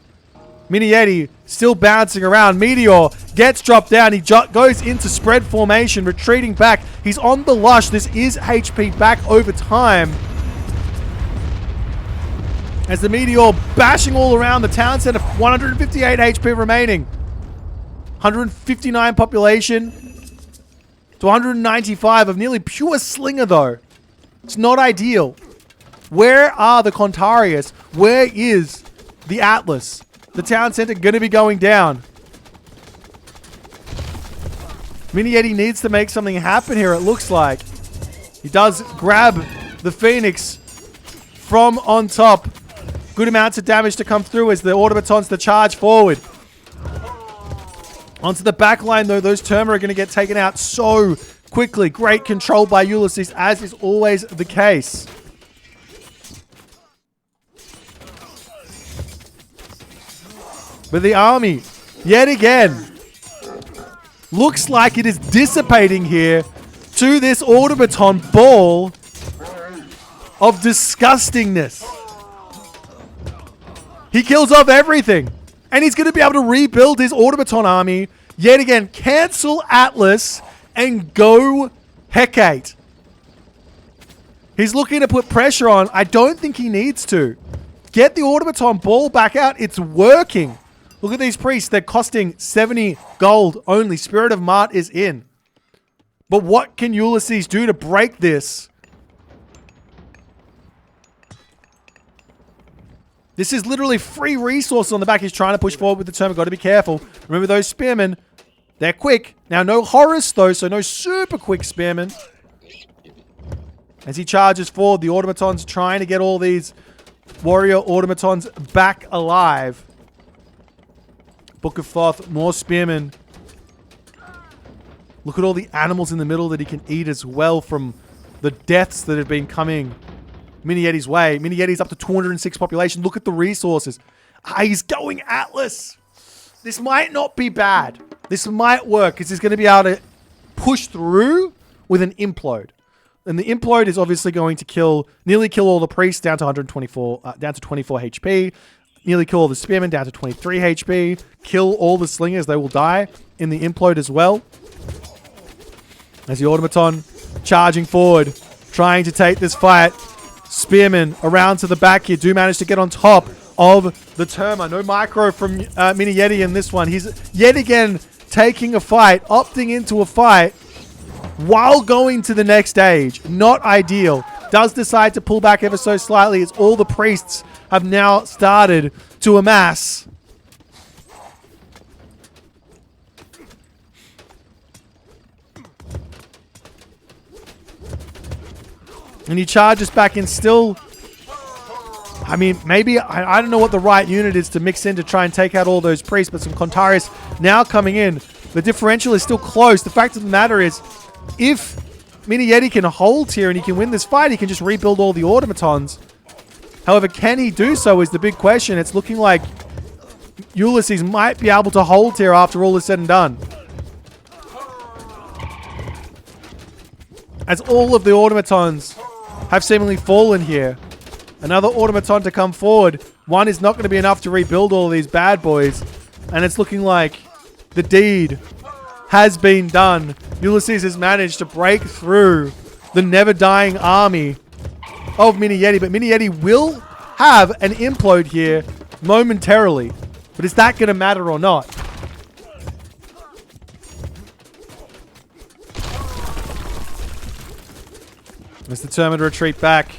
Mini Yeti still bouncing around. Meteor gets dropped down. He goes into spread formation, retreating back. He's on the lush. This is HP back over time. As the Meteor bashing all around the town center. 158 HP remaining. 159 population to 195 of nearly pure Slinger though. It's not ideal. Where are the Contarius? Where is the Atlas? The town center going to be going down. Mini Yeti needs to make something happen here, it looks like. He does grab the Phoenix from on top. Good amounts of damage to come through as the automatons to charge forward. Onto the back line, though, those Terma are going to get taken out so quickly. Great control by Ulysses, as is always the case. But the army, yet again, looks like it is dissipating here to this automaton ball of disgustingness. He kills off everything. And he's going to be able to rebuild his automaton army. Yet again, cancel Atlas and go Hecate. He's looking to put pressure on. I don't think he needs to. Get the automaton ball back out. It's working. Look at these priests. They're costing 70 gold only. Spirit of Mart is in. But what can Ulysses do to break this? This is literally free resources on the back. He's trying to push forward with the Terma. Got to be careful. Remember those spearmen. They're quick. Now, no Horus, though, so no super quick spearmen. As he charges forward, the automatons trying to get all these warrior automatons back alive. Book of Thoth, more spearmen. Look at all the animals in the middle that he can eat as well from the deaths that have been coming Mini Yeti's way. Mini Yeti's up to 206 population. Look at the resources. He's going Atlas. This might not be bad. This might work because he's going to be able to push through with an implode. And the implode is obviously going to nearly kill all the priests down to 124, down to 24 HP. Nearly kill all the spearmen down to 23 HP. Kill all the slingers. They will die in the implode as well. As the automaton charging forward, trying to take this fight. Spearmen around to the back here do manage to get on top of the Terma. No micro from Mini Yeti in this one. He's yet again taking a fight, opting into a fight while going to the next stage. Not ideal. Does decide to pull back ever so slightly as all the priests have now started to amass. And he charges back in still. I mean, maybe, I don't know what the right unit is to mix in to try and take out all those priests, but some Contarius now coming in. The differential is still close. The fact of the matter is, if Mini Yeti can hold here and he can win this fight, he can just rebuild all the automatons. However, can he do so is the big question. It's looking like Ulysses might be able to hold here after all is said and done. As all of the automatons have seemingly fallen here. Another automaton to come forward. One is not going to be enough to rebuild all of these bad boys. And it's looking like the deed has been done. Ulysses has managed to break through the never-dying army of Mini Yeti. But Mini Yeti will have an implode here momentarily. But is that going to matter or not? It's determined to retreat back.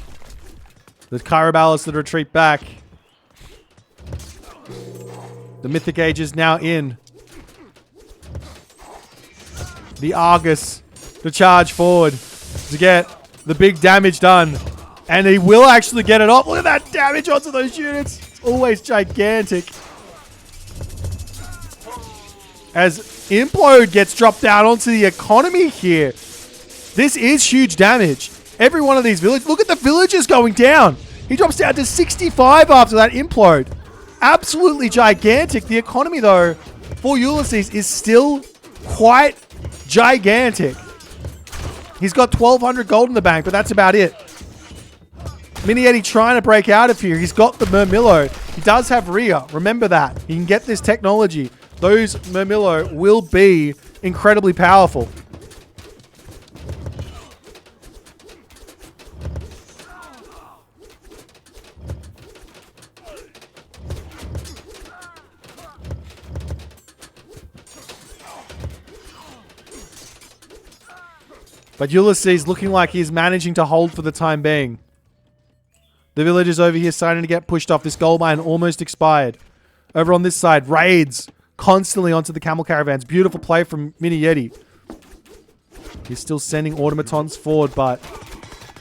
The Caraballas that retreat back. The Mythic Age is now in. The Argus to charge forward to get the big damage done. And he will actually get it off. Look at that damage onto those units. It's always gigantic. As Implode gets dropped down onto the economy here. This is huge damage. Every one of these villages. Look at the villagers going down. He drops down to 65 after that implode. Absolutely gigantic. The economy, though, for Ulysses is still quite gigantic. He's got 1,200 gold in the bank, but that's about it. Mini Yeti trying to break out of here. He's got the Murmillo. He does have Rhea. Remember that. He can get this technology. Those Murmillo will be incredibly powerful. But Ulysses looking like he's managing to hold for the time being. The villagers over here starting to get pushed off. This gold mine almost expired. Over on this side, raids constantly onto the camel caravans. Beautiful play from Mini Yeti. He's still sending automatons forward, but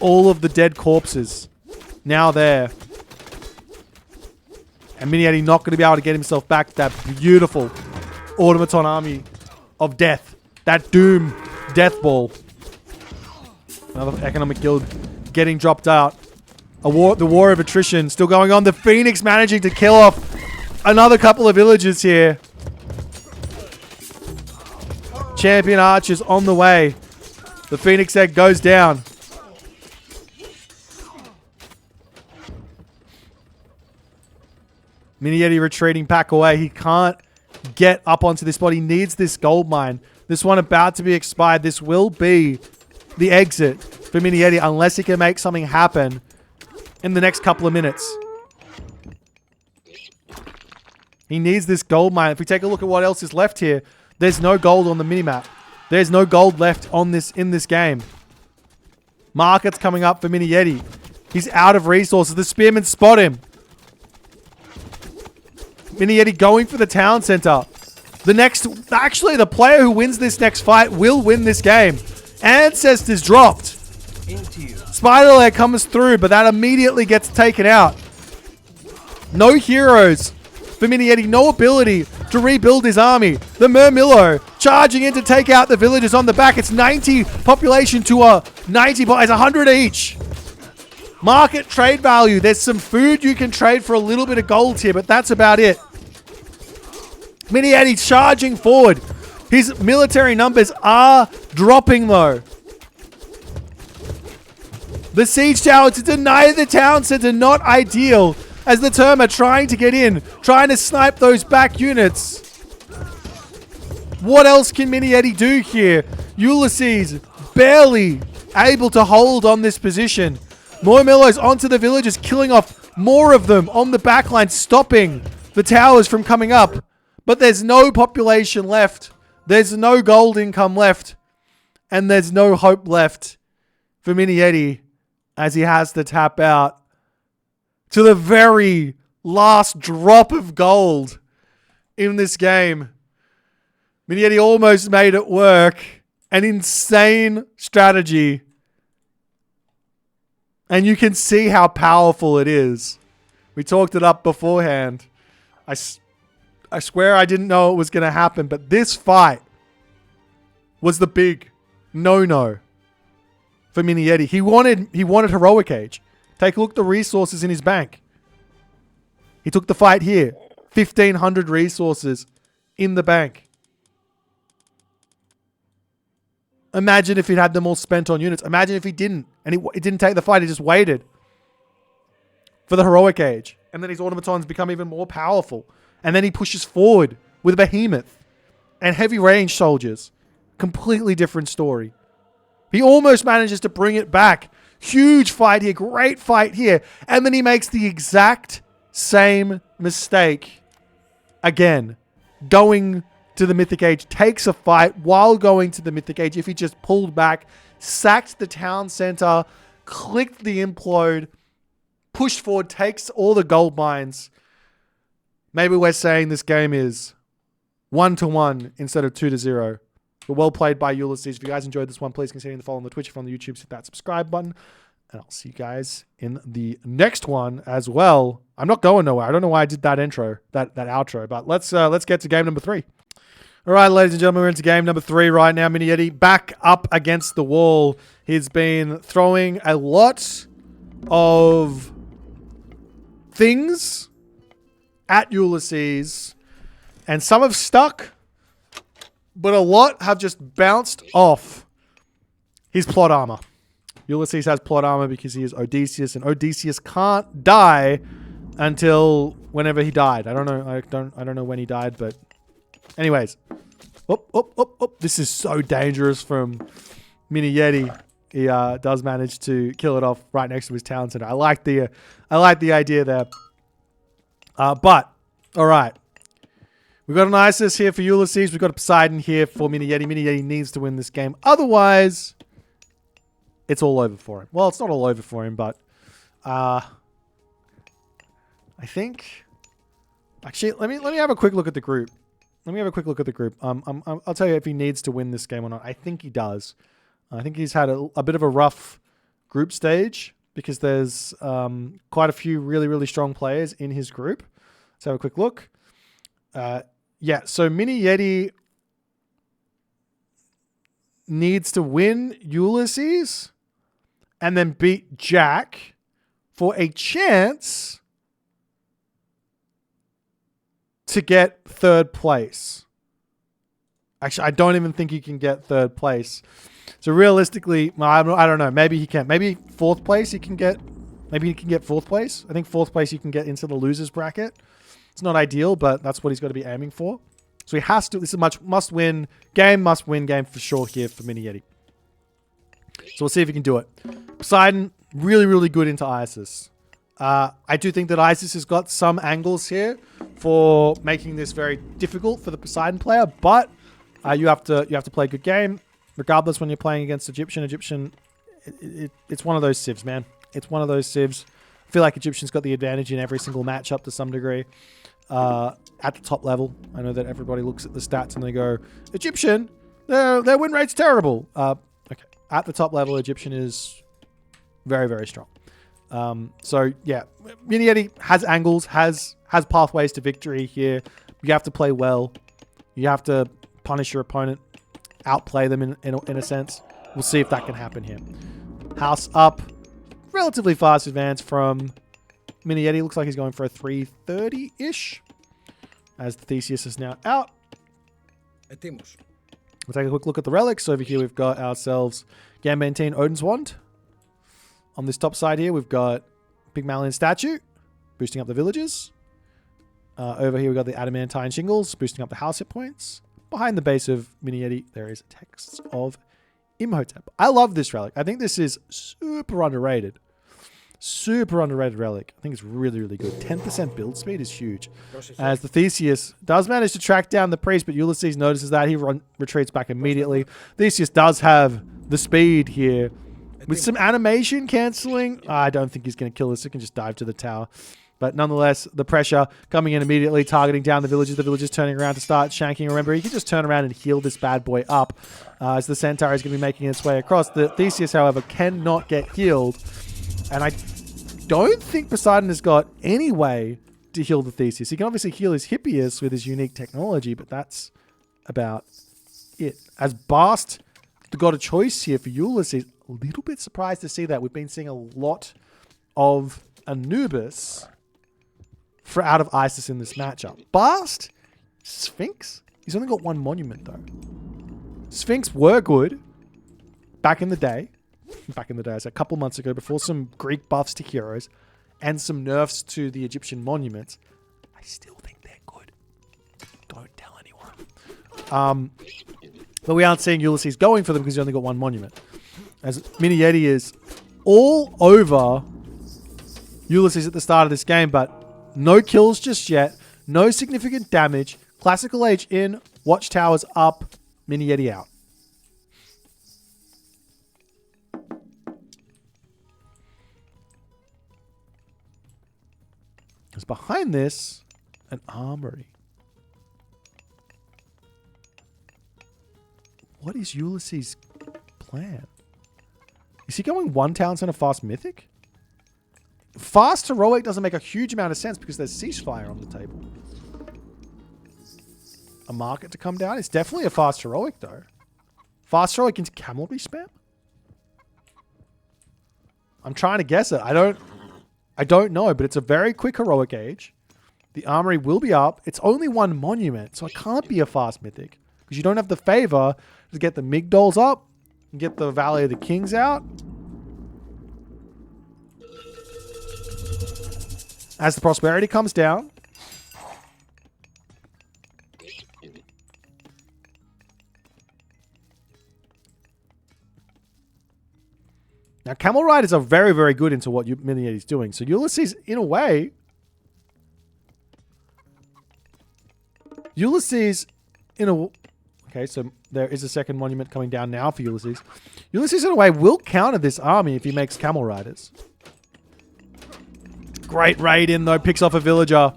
all of the dead corpses now there. And Mini Yeti not going to be able to get himself back to that beautiful automaton army of death. That doom death ball. Another economic guild getting dropped out. The war of attrition still going on. The Phoenix managing to kill off another couple of villagers here. Champion archers on the way. The Phoenix egg goes down. Mini Yeti retreating back away. He can't get up onto this spot. He needs this gold mine. This one about to be expired. This will be the exit for Mini Yeti unless he can make something happen in the next couple of minutes. He needs this gold mine. If we take a look at what else is left here, there's no gold on the minimap. There's no gold left on this in this game. Market's coming up for Mini Yeti. He's out of resources. The spearmen spot him. Mini Yeti going for the town center. Actually, the player who wins this next fight will win this game. Ancestors dropped. Spider-Leg comes through, but that immediately gets taken out. No heroes for Mini Yeti. No ability to rebuild his army. The Murmillo charging in to take out the villagers on the back. It's 90 population to a 90. It's 100 each. Market trade value. There's some food you can trade for a little bit of gold here, but that's about it. Mini Yeti charging forward. His military numbers are dropping though. The siege tower to deny the town center, not ideal. As the Terma trying to get in, trying to snipe those back units. What else can Mini Yeti do here? Ulysses barely able to hold on this position. More Millos onto the villagers, killing off more of them on the backline, stopping the towers from coming up. But there's no population left. There's no gold income left. And there's no hope left for Mini Yeti as he has to tap out to the very last drop of gold in this game. Mini Yeti almost made it work. An insane strategy. And you can see how powerful it is. We talked it up beforehand. I swear I didn't know it was going to happen, but this fight was the big no-no for Mini Yeti. He wanted Heroic Age. Take a look at the resources in his bank. He took the fight here. 1,500 resources in the bank. Imagine if he'd had them all spent on units. Imagine if he didn't. And he didn't take the fight. He just waited for the Heroic Age. And then his automatons become even more powerful. And then he pushes forward with Behemoth and heavy range soldiers. Completely different story. He almost manages to bring it back. Huge fight here. Great fight here. And then he makes the exact same mistake again. Going to the Mythic Age. Takes a fight while going to the Mythic Age. If he just pulled back, sacked the town center, clicked the implode, pushed forward, takes all the gold mines. Maybe we're saying this game is 1-1 instead of 2-0. But well played by Ulysses. If you guys enjoyed this one, please consider the follow on the Twitch. If you're on the YouTube, hit that subscribe button. And I'll see you guys in the next one as well. I'm not going nowhere. I don't know why I did that intro, that outro. But let's get to game number 3. All right, ladies and gentlemen, we're into game number 3 right now. Mini Yeti back up against the wall. He's been throwing a lot of things at Ulysses. And some have stuck, but a lot have just bounced off his plot armor. Ulysses has plot armor because he is Odysseus, and Odysseus can't die until whenever he died. I don't know when he died, but anyways. This is so dangerous from Mini Yeti. He does manage to kill it off right next to his town center. I like the idea there. But all right. We've got an Isis here for Ulysses. We've got a Poseidon here for Mini Yeti. Mini Yeti needs to win this game. Otherwise, it's all over for him. Well, it's not all over for him, but I think... Actually, let me have a quick look at the group. I'll tell you if he needs to win this game or not. I think he does. I think he's had a bit of a rough group stage because there's quite a few really, really strong players in his group. Let's have a quick look. Yeah, so Mini Yeti needs to win Ulysses and then beat Jack for a chance to get third place. Actually, I don't even think he can get third place. So realistically, I don't know. Maybe he can. Maybe fourth place he can get. Maybe he can get fourth place. I think fourth place you can get into the losers bracket. It's not ideal, but that's what he's got to be aiming for. So he has to. This is a must-win game for sure here for Mini Yeti. So we'll see if he can do it. Poseidon, really, really good into Isis. I do think that Isis has got some angles here for making this very difficult for the Poseidon player, but you have to play a good game, regardless when you're playing against Egyptian. It's one of those civs, man. It's one of those civs. I feel like Egyptian's got the advantage in every single matchup to some degree. At the top level, I know that everybody looks at the stats and they go, Egyptian, their win rate's terrible. Okay, at the top level, Egyptian is very, very strong. So yeah, Mini Yeti has angles, has pathways to victory here. You have to play well. You have to punish your opponent, outplay them in a sense. We'll see if that can happen here. House up, relatively fast advance from Mini Yeti. Looks like he's going for a 330-ish. As the Theseus is now out. We'll take a quick look at the relics. Over here we've got ourselves Gambantine Odin's Wand. On this top side here we've got Pygmalion Statue, boosting up the villages. Over here we've got the Adamantine Shingles, boosting up the house hit points. Behind the base of Mini Yeti there is texts of Imhotep. I love this relic. I think this is super underrated. Super underrated relic. I think it's really, really good. 10% build speed is huge. As the Theseus does manage to track down the priest, but Ulysses notices that. He retreats back immediately. Theseus does have the speed here. With some animation cancelling, I don't think he's going to kill this. He can just dive to the tower. But nonetheless, the pressure coming in immediately, targeting down the villages. The villagers turning around to start shanking. Remember, he can just turn around and heal this bad boy up as the Centaur is going to be making its way across. The Theseus, however, cannot get healed. And I don't think Poseidon has got any way to heal the Theseus. He can obviously heal his Hippias with his unique technology, but that's about it. As Bast, the god of choice here for Ulysses, a little bit surprised to see that. We've been seeing a lot of Anubis for out of Isis in this matchup. Bast, Sphinx, he's only got one monument though. Sphinx were good back in the day. A couple months ago, before some Greek buffs to heroes and some nerfs to the Egyptian monuments. I still think they're good. Don't tell anyone. But we aren't seeing Ulysses going for them because he's only got one monument. As Mini Yeti is all over Ulysses at the start of this game, but no kills just yet. No significant damage. Classical Age in. Watchtowers up. Mini Yeti out. Because behind this, an armory. What is Ulysses' plan? Is he going one town center fast mythic? Fast heroic doesn't make a huge amount of sense because there's ceasefire on the table. A market to come down? It's definitely a fast heroic though. Fast heroic into camelry spam? I'm trying to guess it. I don't know, but it's a very quick heroic age. The armory will be up. It's only one monument, so it can't be a fast mythic. Because you don't have the favor to get the Migdols up and get the Valley of the Kings out. As the prosperity comes down. Now, camel riders are very, very good into what Yeti's doing. So Ulysses, in a way... Okay, so there is a second monument coming down now for Ulysses. Ulysses, in a way, will counter this army if he makes camel riders. Great raid in, though. Picks off a villager.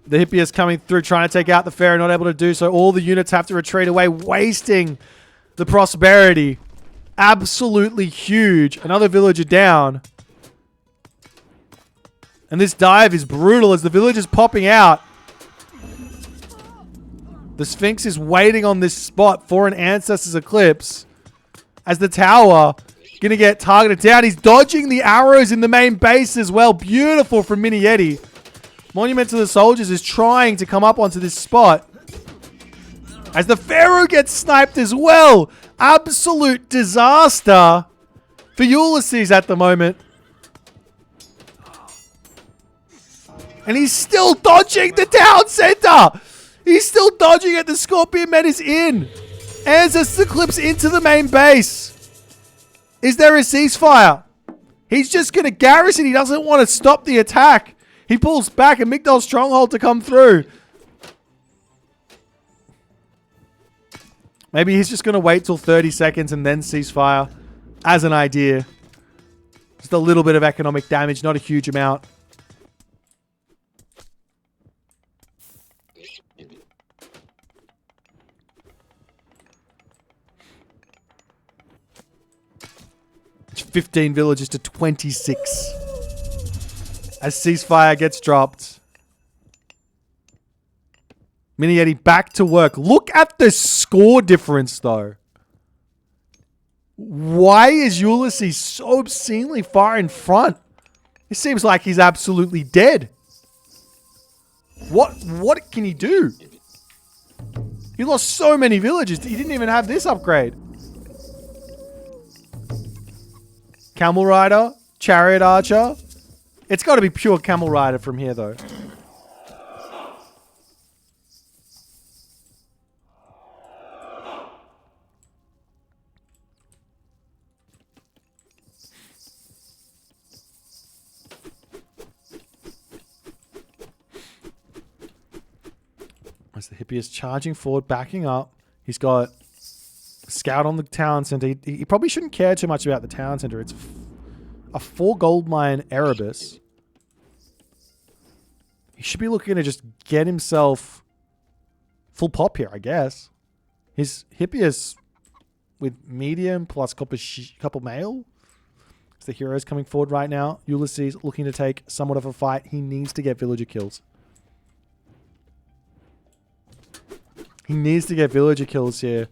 The Hippias coming through, trying to take out the Pharaoh, not able to do so. All the units have to retreat away, wasting the prosperity. Absolutely huge. Another villager down. And this dive is brutal as the villager's popping out. The Sphinx is waiting on this spot for an Ancestor's Eclipse. As the tower gonna get targeted down. He's dodging the arrows in the main base as well. Beautiful from Mini Yeti. Monument to the Soldiers is trying to come up onto this spot. As the Pharaoh gets sniped as well. Absolute disaster for Ulysses at the moment. And he's still dodging the town center. He's still dodging it. The Scorpion Man is in. Ancestor's Eclipse into the main base. Is there a ceasefire? He's just going to garrison. He doesn't want to stop the attack. He pulls back and Migdol's stronghold to come through. Maybe he's just going to wait till 30 seconds and then ceasefire as an idea. Just a little bit of economic damage, not a huge amount. It's 15 villages to 26. As ceasefire gets dropped. Mini Yeti back to work. Look at the score difference, though. Why is Ulysses so obscenely far in front? It seems like he's absolutely dead. What can he do? He lost so many villages. He didn't even have this upgrade. Camel Rider, Chariot Archer. It's got to be pure Camel Rider from here, though. As the Hippias charging forward, backing up. He's got a scout on the town center. He probably shouldn't care too much about the town center. It's a 4 gold mine Erebus. He should be looking to just get himself full pop here, I guess. His Hippias with medium plus copper mail. As the hero's coming forward right now. Ulysses looking to take somewhat of a fight. He needs to get villager kills. He needs to get villager kills here.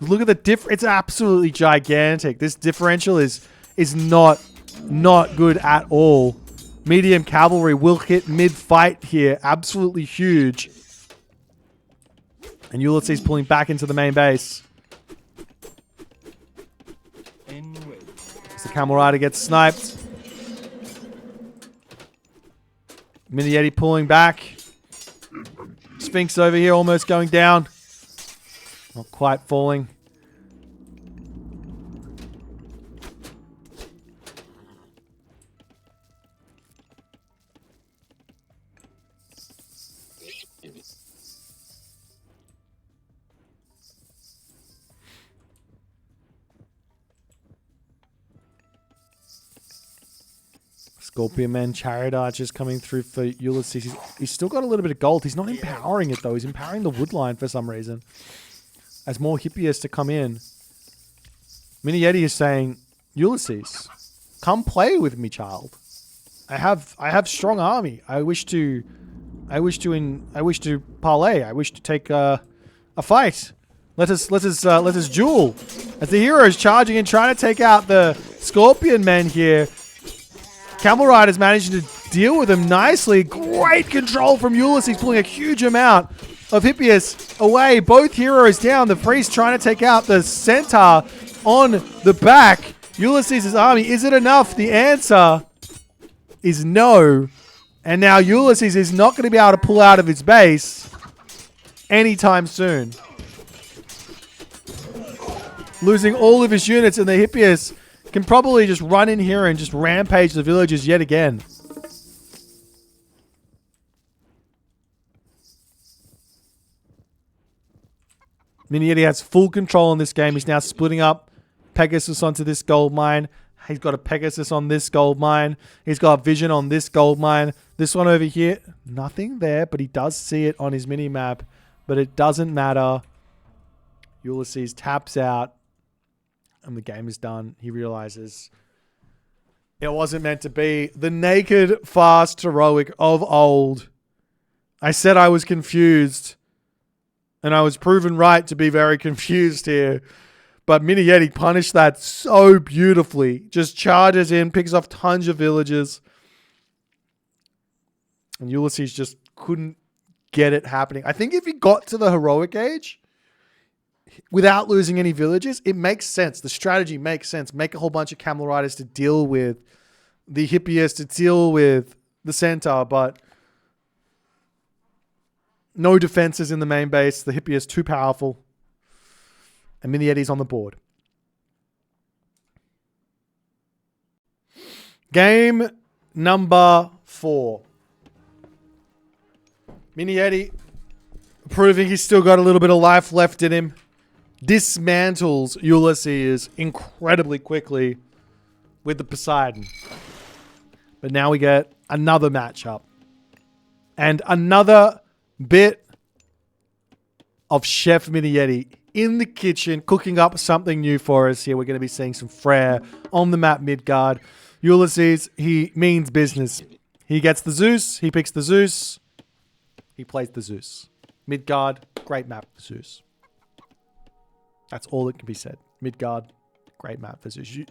Look at the difference. It's absolutely gigantic. This differential is not good at all. Medium cavalry will hit mid-fight here. Absolutely huge. And Ulysses pulling back into the main base. As the Camel Rider gets sniped. Mini Yeti pulling back. Sphinx over here almost going down. Not quite falling. Scorpion Man, Chariot Archers coming through for Ulysses. He's still got a little bit of gold. He's not empowering it, though. He's empowering the wood line for some reason. As more Hippias to come in. Mini Yeti is saying, Ulysses, come play with me, child. I have strong army. I wish to parlay. I wish to take a fight. Let us duel. As the hero is charging and trying to take out the Scorpion Men here. Camel Rider's managing to deal with him nicely. Great control from Ulysses, pulling a huge amount of Hippias away. Both heroes down. The priest trying to take out the centaur on the back. Ulysses' army. Is it enough? The answer is no. And now Ulysses is not going to be able to pull out of his base anytime soon. Losing all of his units, and the Hippias can probably just run in here and just rampage the villages yet again. Yeti has full control on this game. He's now splitting up Pegasus onto this gold mine. He's got a Pegasus on this gold mine. He's got Vision on this gold mine. This one over here, nothing there, but he does see it on his mini-map. But it doesn't matter. Ulysses taps out, and the game is done. He realizes it wasn't meant to be. The naked, fast, heroic of old. I said I was confused, and I was proven right to be very confused here. But Mini Yeti punished that so beautifully. Just charges in, picks off tons of villages. And Ulysses just couldn't get it happening. I think if he got to the heroic age without losing any villages, it makes sense. The strategy makes sense. Make a whole bunch of camel riders to deal with the Hippias, to deal with the centaur, but no defenses in the main base. The Hippias too powerful. And Mini Yeti's on the board. Game number 4. Mini Yeti, proving he's still got a little bit of life left in him, dismantles Ulysses incredibly quickly with the Poseidon. But now we get another matchup. And another bit of Chef Mini Yeti in the kitchen, cooking up something new for us here. We're going to be seeing some Freyja on the map Midgard. Ulysses, he means business. He gets the Zeus. He picks the Zeus. He plays the Zeus. Midgard, great map for Zeus. That's all that can be said. Midgard, great map for Zeus.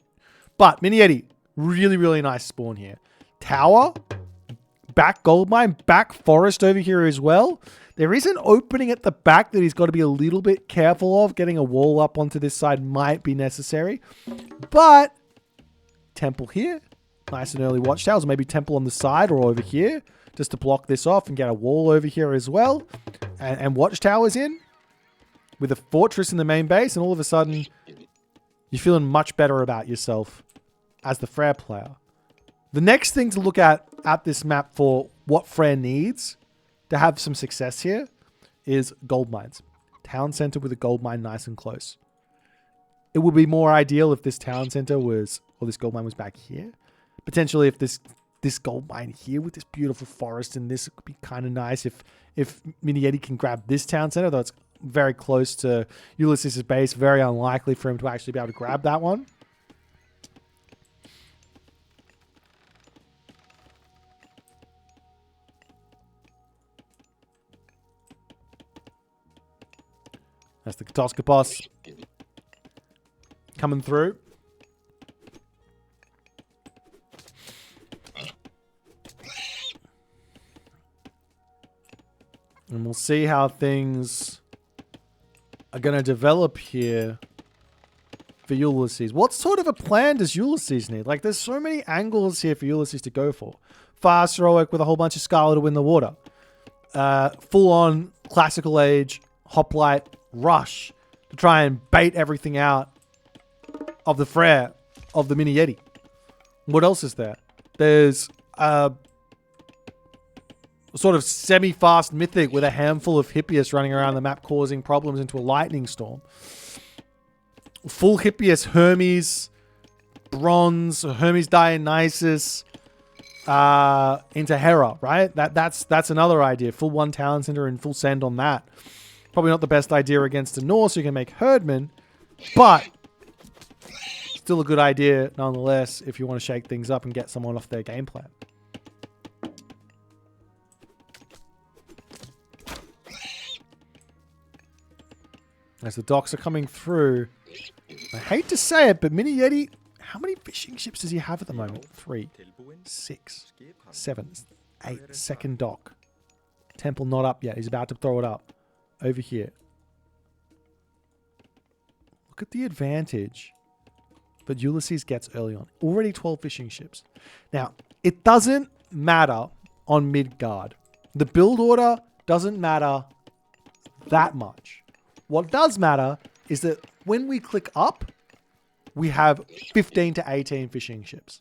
But Mini Yeti, really, really nice spawn here. Tower, back gold mine, back forest over here as well. There is an opening at the back that he's got to be a little bit careful of. Getting a wall up onto this side might be necessary. But temple here. Nice and early watchtowers. Maybe temple on the side or over here. Just to block this off and get a wall over here as well. And watchtowers in. With a fortress in the main base. And all of a sudden, you're feeling much better about yourself as the Freyja player. The next thing to look at this map for what Freyja needs to have some success here is gold mines. Town center with a gold mine nice and close. It would be more ideal if this town center was, or this gold mine was back here. Potentially if this gold mine here with this beautiful forest and this could be kind of nice if Mini Yeti can grab this town center, though it's very close to Ulysses' base. Very unlikely for him to actually be able to grab that one. That's the Katoskopos coming through. And we'll see how things are going to develop here for Ulysses. What sort of a plan does Ulysses need? Like, there's so many angles here for Ulysses to go for. Fast heroic with a whole bunch of Scarlet to win the water. Full-on classical age, hoplite, rush to try and bait everything out of the Freyja of the Mini Yeti. What else is there? There's a sort of semi-fast Mythic with a handful of Hippias running around the map causing problems into a lightning storm. Full Hippias Hermes, Bronze, Hermes Dionysus into Hera, right? That's another idea. Full one talent center and full send on that. Probably not the best idea against a Norse, so you can make Herdman, but still a good idea nonetheless if you want to shake things up and get someone off their game plan. As the docks are coming through, I hate to say it, but Mini Yeti, how many fishing ships does he have at the moment? 3, 6, 7, 8. Second dock. Temple not up yet. He's about to throw it up. Over here. Look at the advantage that Ulysses gets early on. Already 12 fishing ships. Now, it doesn't matter on Midgard. The build order doesn't matter that much. What does matter is that when we click up, we have 15 to 18 fishing ships.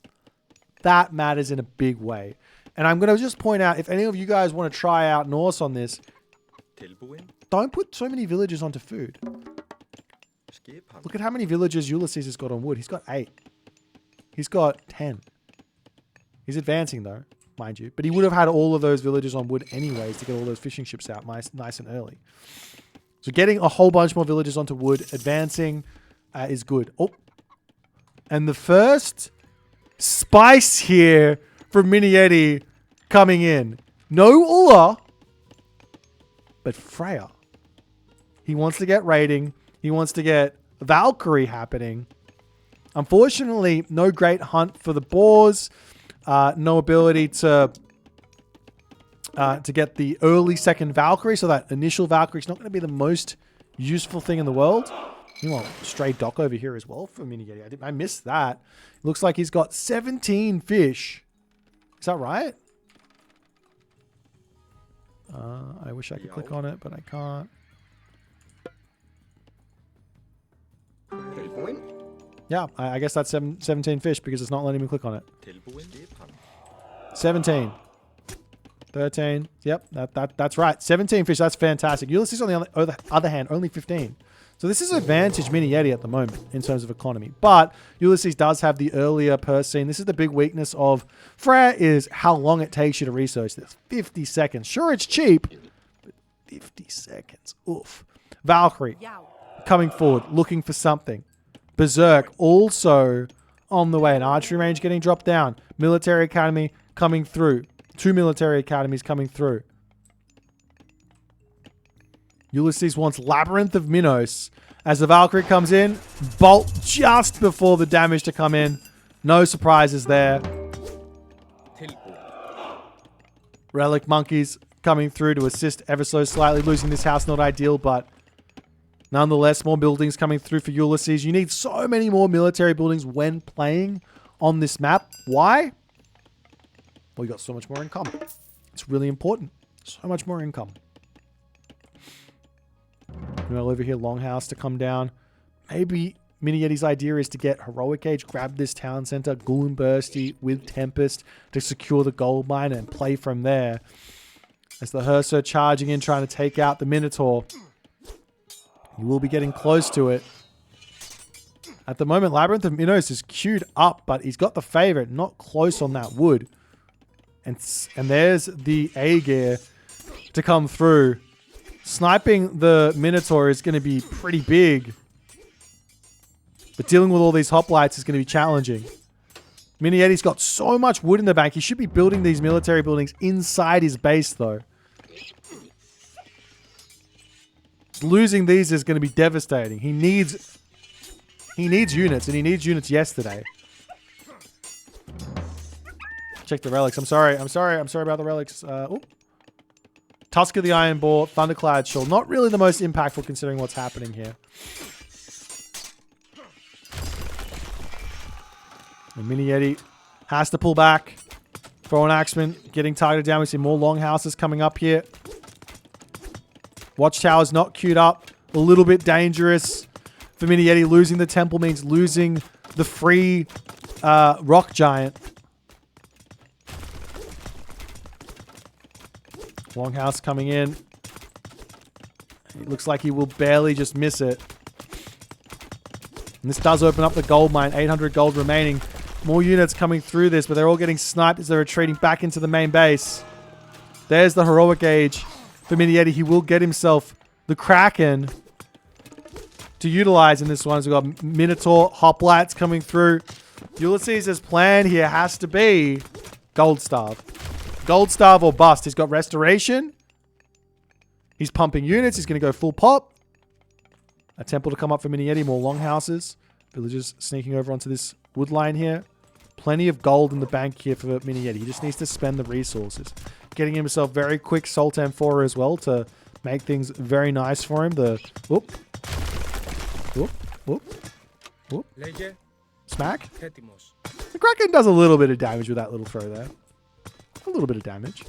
That matters in a big way. And I'm going to just point out, if any of you guys want to try out Norse on this, don't put so many villagers onto food. Look at how many villagers Ulysses has got on wood. He's got 8. He's got 10. He's advancing though, mind you. But he would have had all of those villagers on wood anyways to get all those fishing ships out nice and early. So getting a whole bunch more villagers onto wood, advancing, is good. Oh. And the first spice here from Mini Yeti coming in. No Ulla, but Freyja. He wants to get raiding. He wants to get Valkyrie happening. Unfortunately, no great hunt for the boars. No ability to get the early second Valkyrie. So that initial Valkyrie is not going to be the most useful thing in the world. Meanwhile, stray dock over here as well for Mini Yeti. I missed that. Looks like he's got 17 fish. Is that right? I wish I could click on it, but I can't. Yeah, I guess that's 17 fish because it's not letting me click on it. 17. 13. Yep, that's right. 17 fish. That's fantastic. Ulysses, on the other hand, only 15. So this is an advantage Mini Yeti at the moment in terms of economy. But Ulysses does have the earlier purse scene. This is the big weakness of Freyja is how long it takes you to research this. 50 seconds. Sure, it's cheap, but 50 seconds. Oof. Valkyrie coming forward, looking for something. Berserk also on the way. An archery range getting dropped down. Military academy coming through. 2 military academies coming through. Ulysses wants Labyrinth of Minos. As the Valkyrie comes in, bolt just before the damage to come in. No surprises there. Relic monkeys coming through to assist ever so slightly. Losing this house, not ideal, but nonetheless, more buildings coming through for Ulysses. You need so many more military buildings when playing on this map. Why? Well, you got so much more income. It's really important. So much more income. Meanwhile, over here, Longhouse to come down. Maybe Mini Yeti's idea is to get Heroic Age, grab this town center, Ghoul and Bursty with Tempest to secure the gold mine and play from there. As the Herso charging in, trying to take out the Minotaur. You will be getting close to it. At the moment, Labyrinth of Minos is queued up, but he's got the favorite, not close on that wood. And there's the A-gear to come through. Sniping the Minotaur is going to be pretty big. But dealing with all these hoplites is going to be challenging. Mini Yeti's got so much wood in the bank. He should be building these military buildings inside his base, though. Losing these is going to be devastating. He needs units, and he needs units yesterday. Check the relics. I'm sorry about the relics. Tusk of the Iron Boar, Thunderclad Shawl. Not really the most impactful considering what's happening here. And Mini Yeti has to pull back. Throw an Axeman, getting targeted down. We see more Longhouses coming up here. Watchtower's not queued up. A little bit dangerous for Mini Yeti. Losing the temple means losing the free rock giant. Longhouse coming in. It looks like he will barely just miss it. And this does open up the gold mine. 800 gold remaining. More units coming through this, but they're all getting sniped as they're retreating back into the main base. There's the Heroic Age for Mini Yeti. He will get himself the Kraken to utilize in this one. So we've got Minotaur, Hoplites coming through. Ulysses' plan here has to be Gold Starve. Gold Starve or bust. He's got Restoration. He's pumping units. He's going to go full pop. A temple to come up for Mini Yeti. More Longhouses. Villagers sneaking over onto this wood line here. Plenty of gold in the bank here for Mini Yeti. He just needs to spend the resources. Getting himself very quick Sultan 4 as well to make things very nice for him. The whoop. Whoop. Whoop. Whoop. Smack. The Kraken does a little bit of damage with that little throw there. A little bit of damage.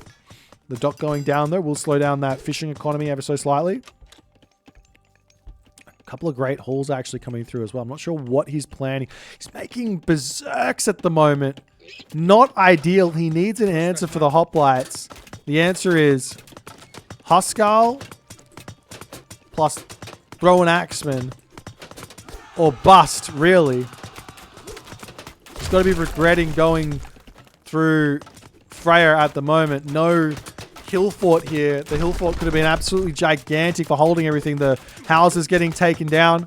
The dock going down, though, will slow down that fishing economy ever so slightly. A couple of great hauls actually coming through as well. I'm not sure what he's planning. He's making berserks at the moment. Not ideal. He needs an answer for the hoplites. The answer is Huskal plus throw an axeman. Or bust, really. He's got to be regretting going through Freyja at the moment. No hill fort here. The hill fort could have been absolutely gigantic for holding everything. The houses getting taken down.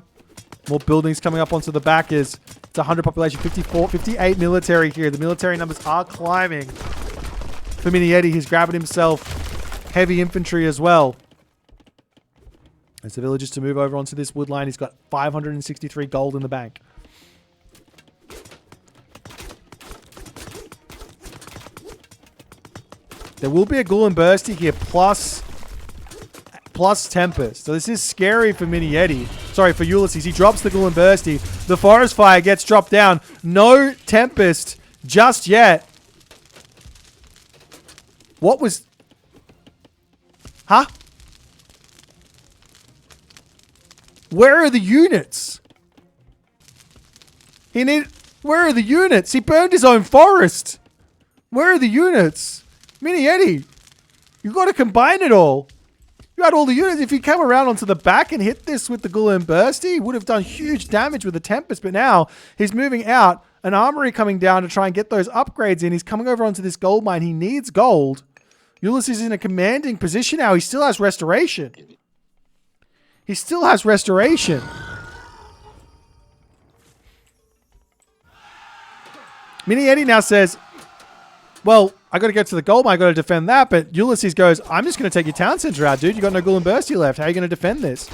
More buildings coming up onto the back is it's 100 population, 54, 58 military here. The military numbers are climbing. For Mini Yeti, he's grabbing himself heavy infantry as well. As the villagers to move over onto this wood line, he's got 563 gold in the bank. There will be a Ghoul and Bursty here, plus Tempest. So this is scary for Mini Yeti. Sorry, for Ulysses. He drops the Ghoul and Bursty. The Forest Fire gets dropped down. No Tempest just yet. What was... Huh? Where are the units? Where are the units? He burned his own forest. Where are the units? Mini Yeti, you got to combine it all. You had all the units. If he came around onto the back and hit this with the Ghoul and Bursty, he would have done huge damage with the Tempest. But now he's moving out. An armory coming down to try and get those upgrades in. He's coming over onto this gold mine. He needs gold. Ulysses is in a commanding position now. He still has restoration. He still has restoration. Mini Yeti now says, well, I got to get to the gold mine. I got to defend that. But Ulysses goes, I'm just going to take your town center out, dude. You got no Ghoul and Bursty left. How are you going to defend this?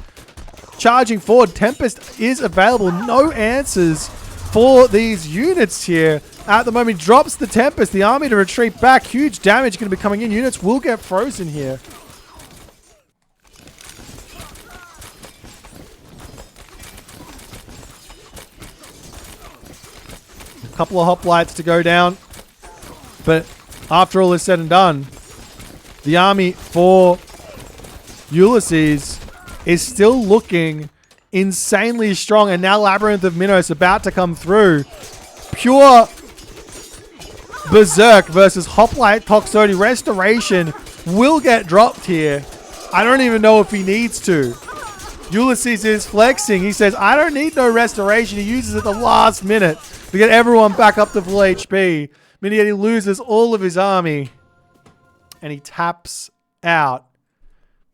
Charging forward. Tempest is available. No answers for these units here. At the moment, drops the Tempest. The army to retreat back. Huge damage going to be coming in. Units will get frozen here. A couple of hoplites to go down. But after all is said and done, the army for Ulysses is still looking insanely strong. And now Labyrinth of Minos about to come through. Pure Berserk versus Hoplite Toxote. Restoration will get dropped here. I don't even know if he needs to. Ulysses is flexing. He says, I don't need no restoration. He uses it at the last minute to get everyone back up to full HP. Mini Yeti loses all of his army. And he taps out.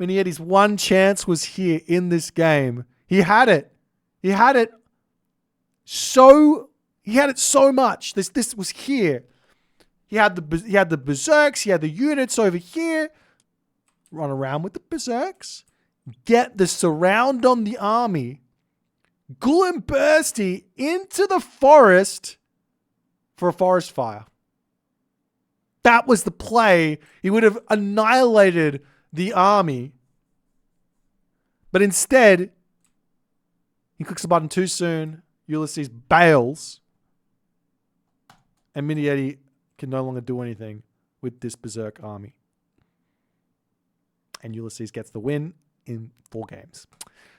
Mini Yeti's one chance was here in this game. He had it. He had it so much. This was here. He had the berserks. He had the units over here. Run around with the berserks. Get the surround on the army. Ghoul and Bursty into the forest for a forest fire. That was the play. He would have annihilated the army. But instead, he clicks the button too soon. Ulysses bails. And Mini Yeti can no longer do anything with this berserk army. And Ulysses gets the win in 4 games.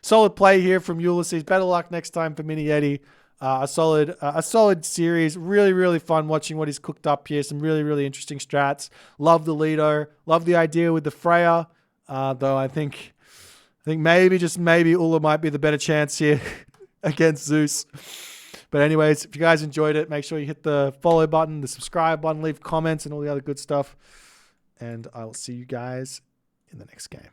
Solid play here from Ulysses. Better luck next time for Mini Yeti. A solid series. Really, really fun watching what he's cooked up here. Some really, really interesting strats. Love the Lido. Love the idea with the Freyja. Though I think maybe, just maybe, Ula might be the better chance here against Zeus. But anyways, if you guys enjoyed it, make sure you hit the follow button, the subscribe button, leave comments, and all the other good stuff. And I will see you guys in the next game.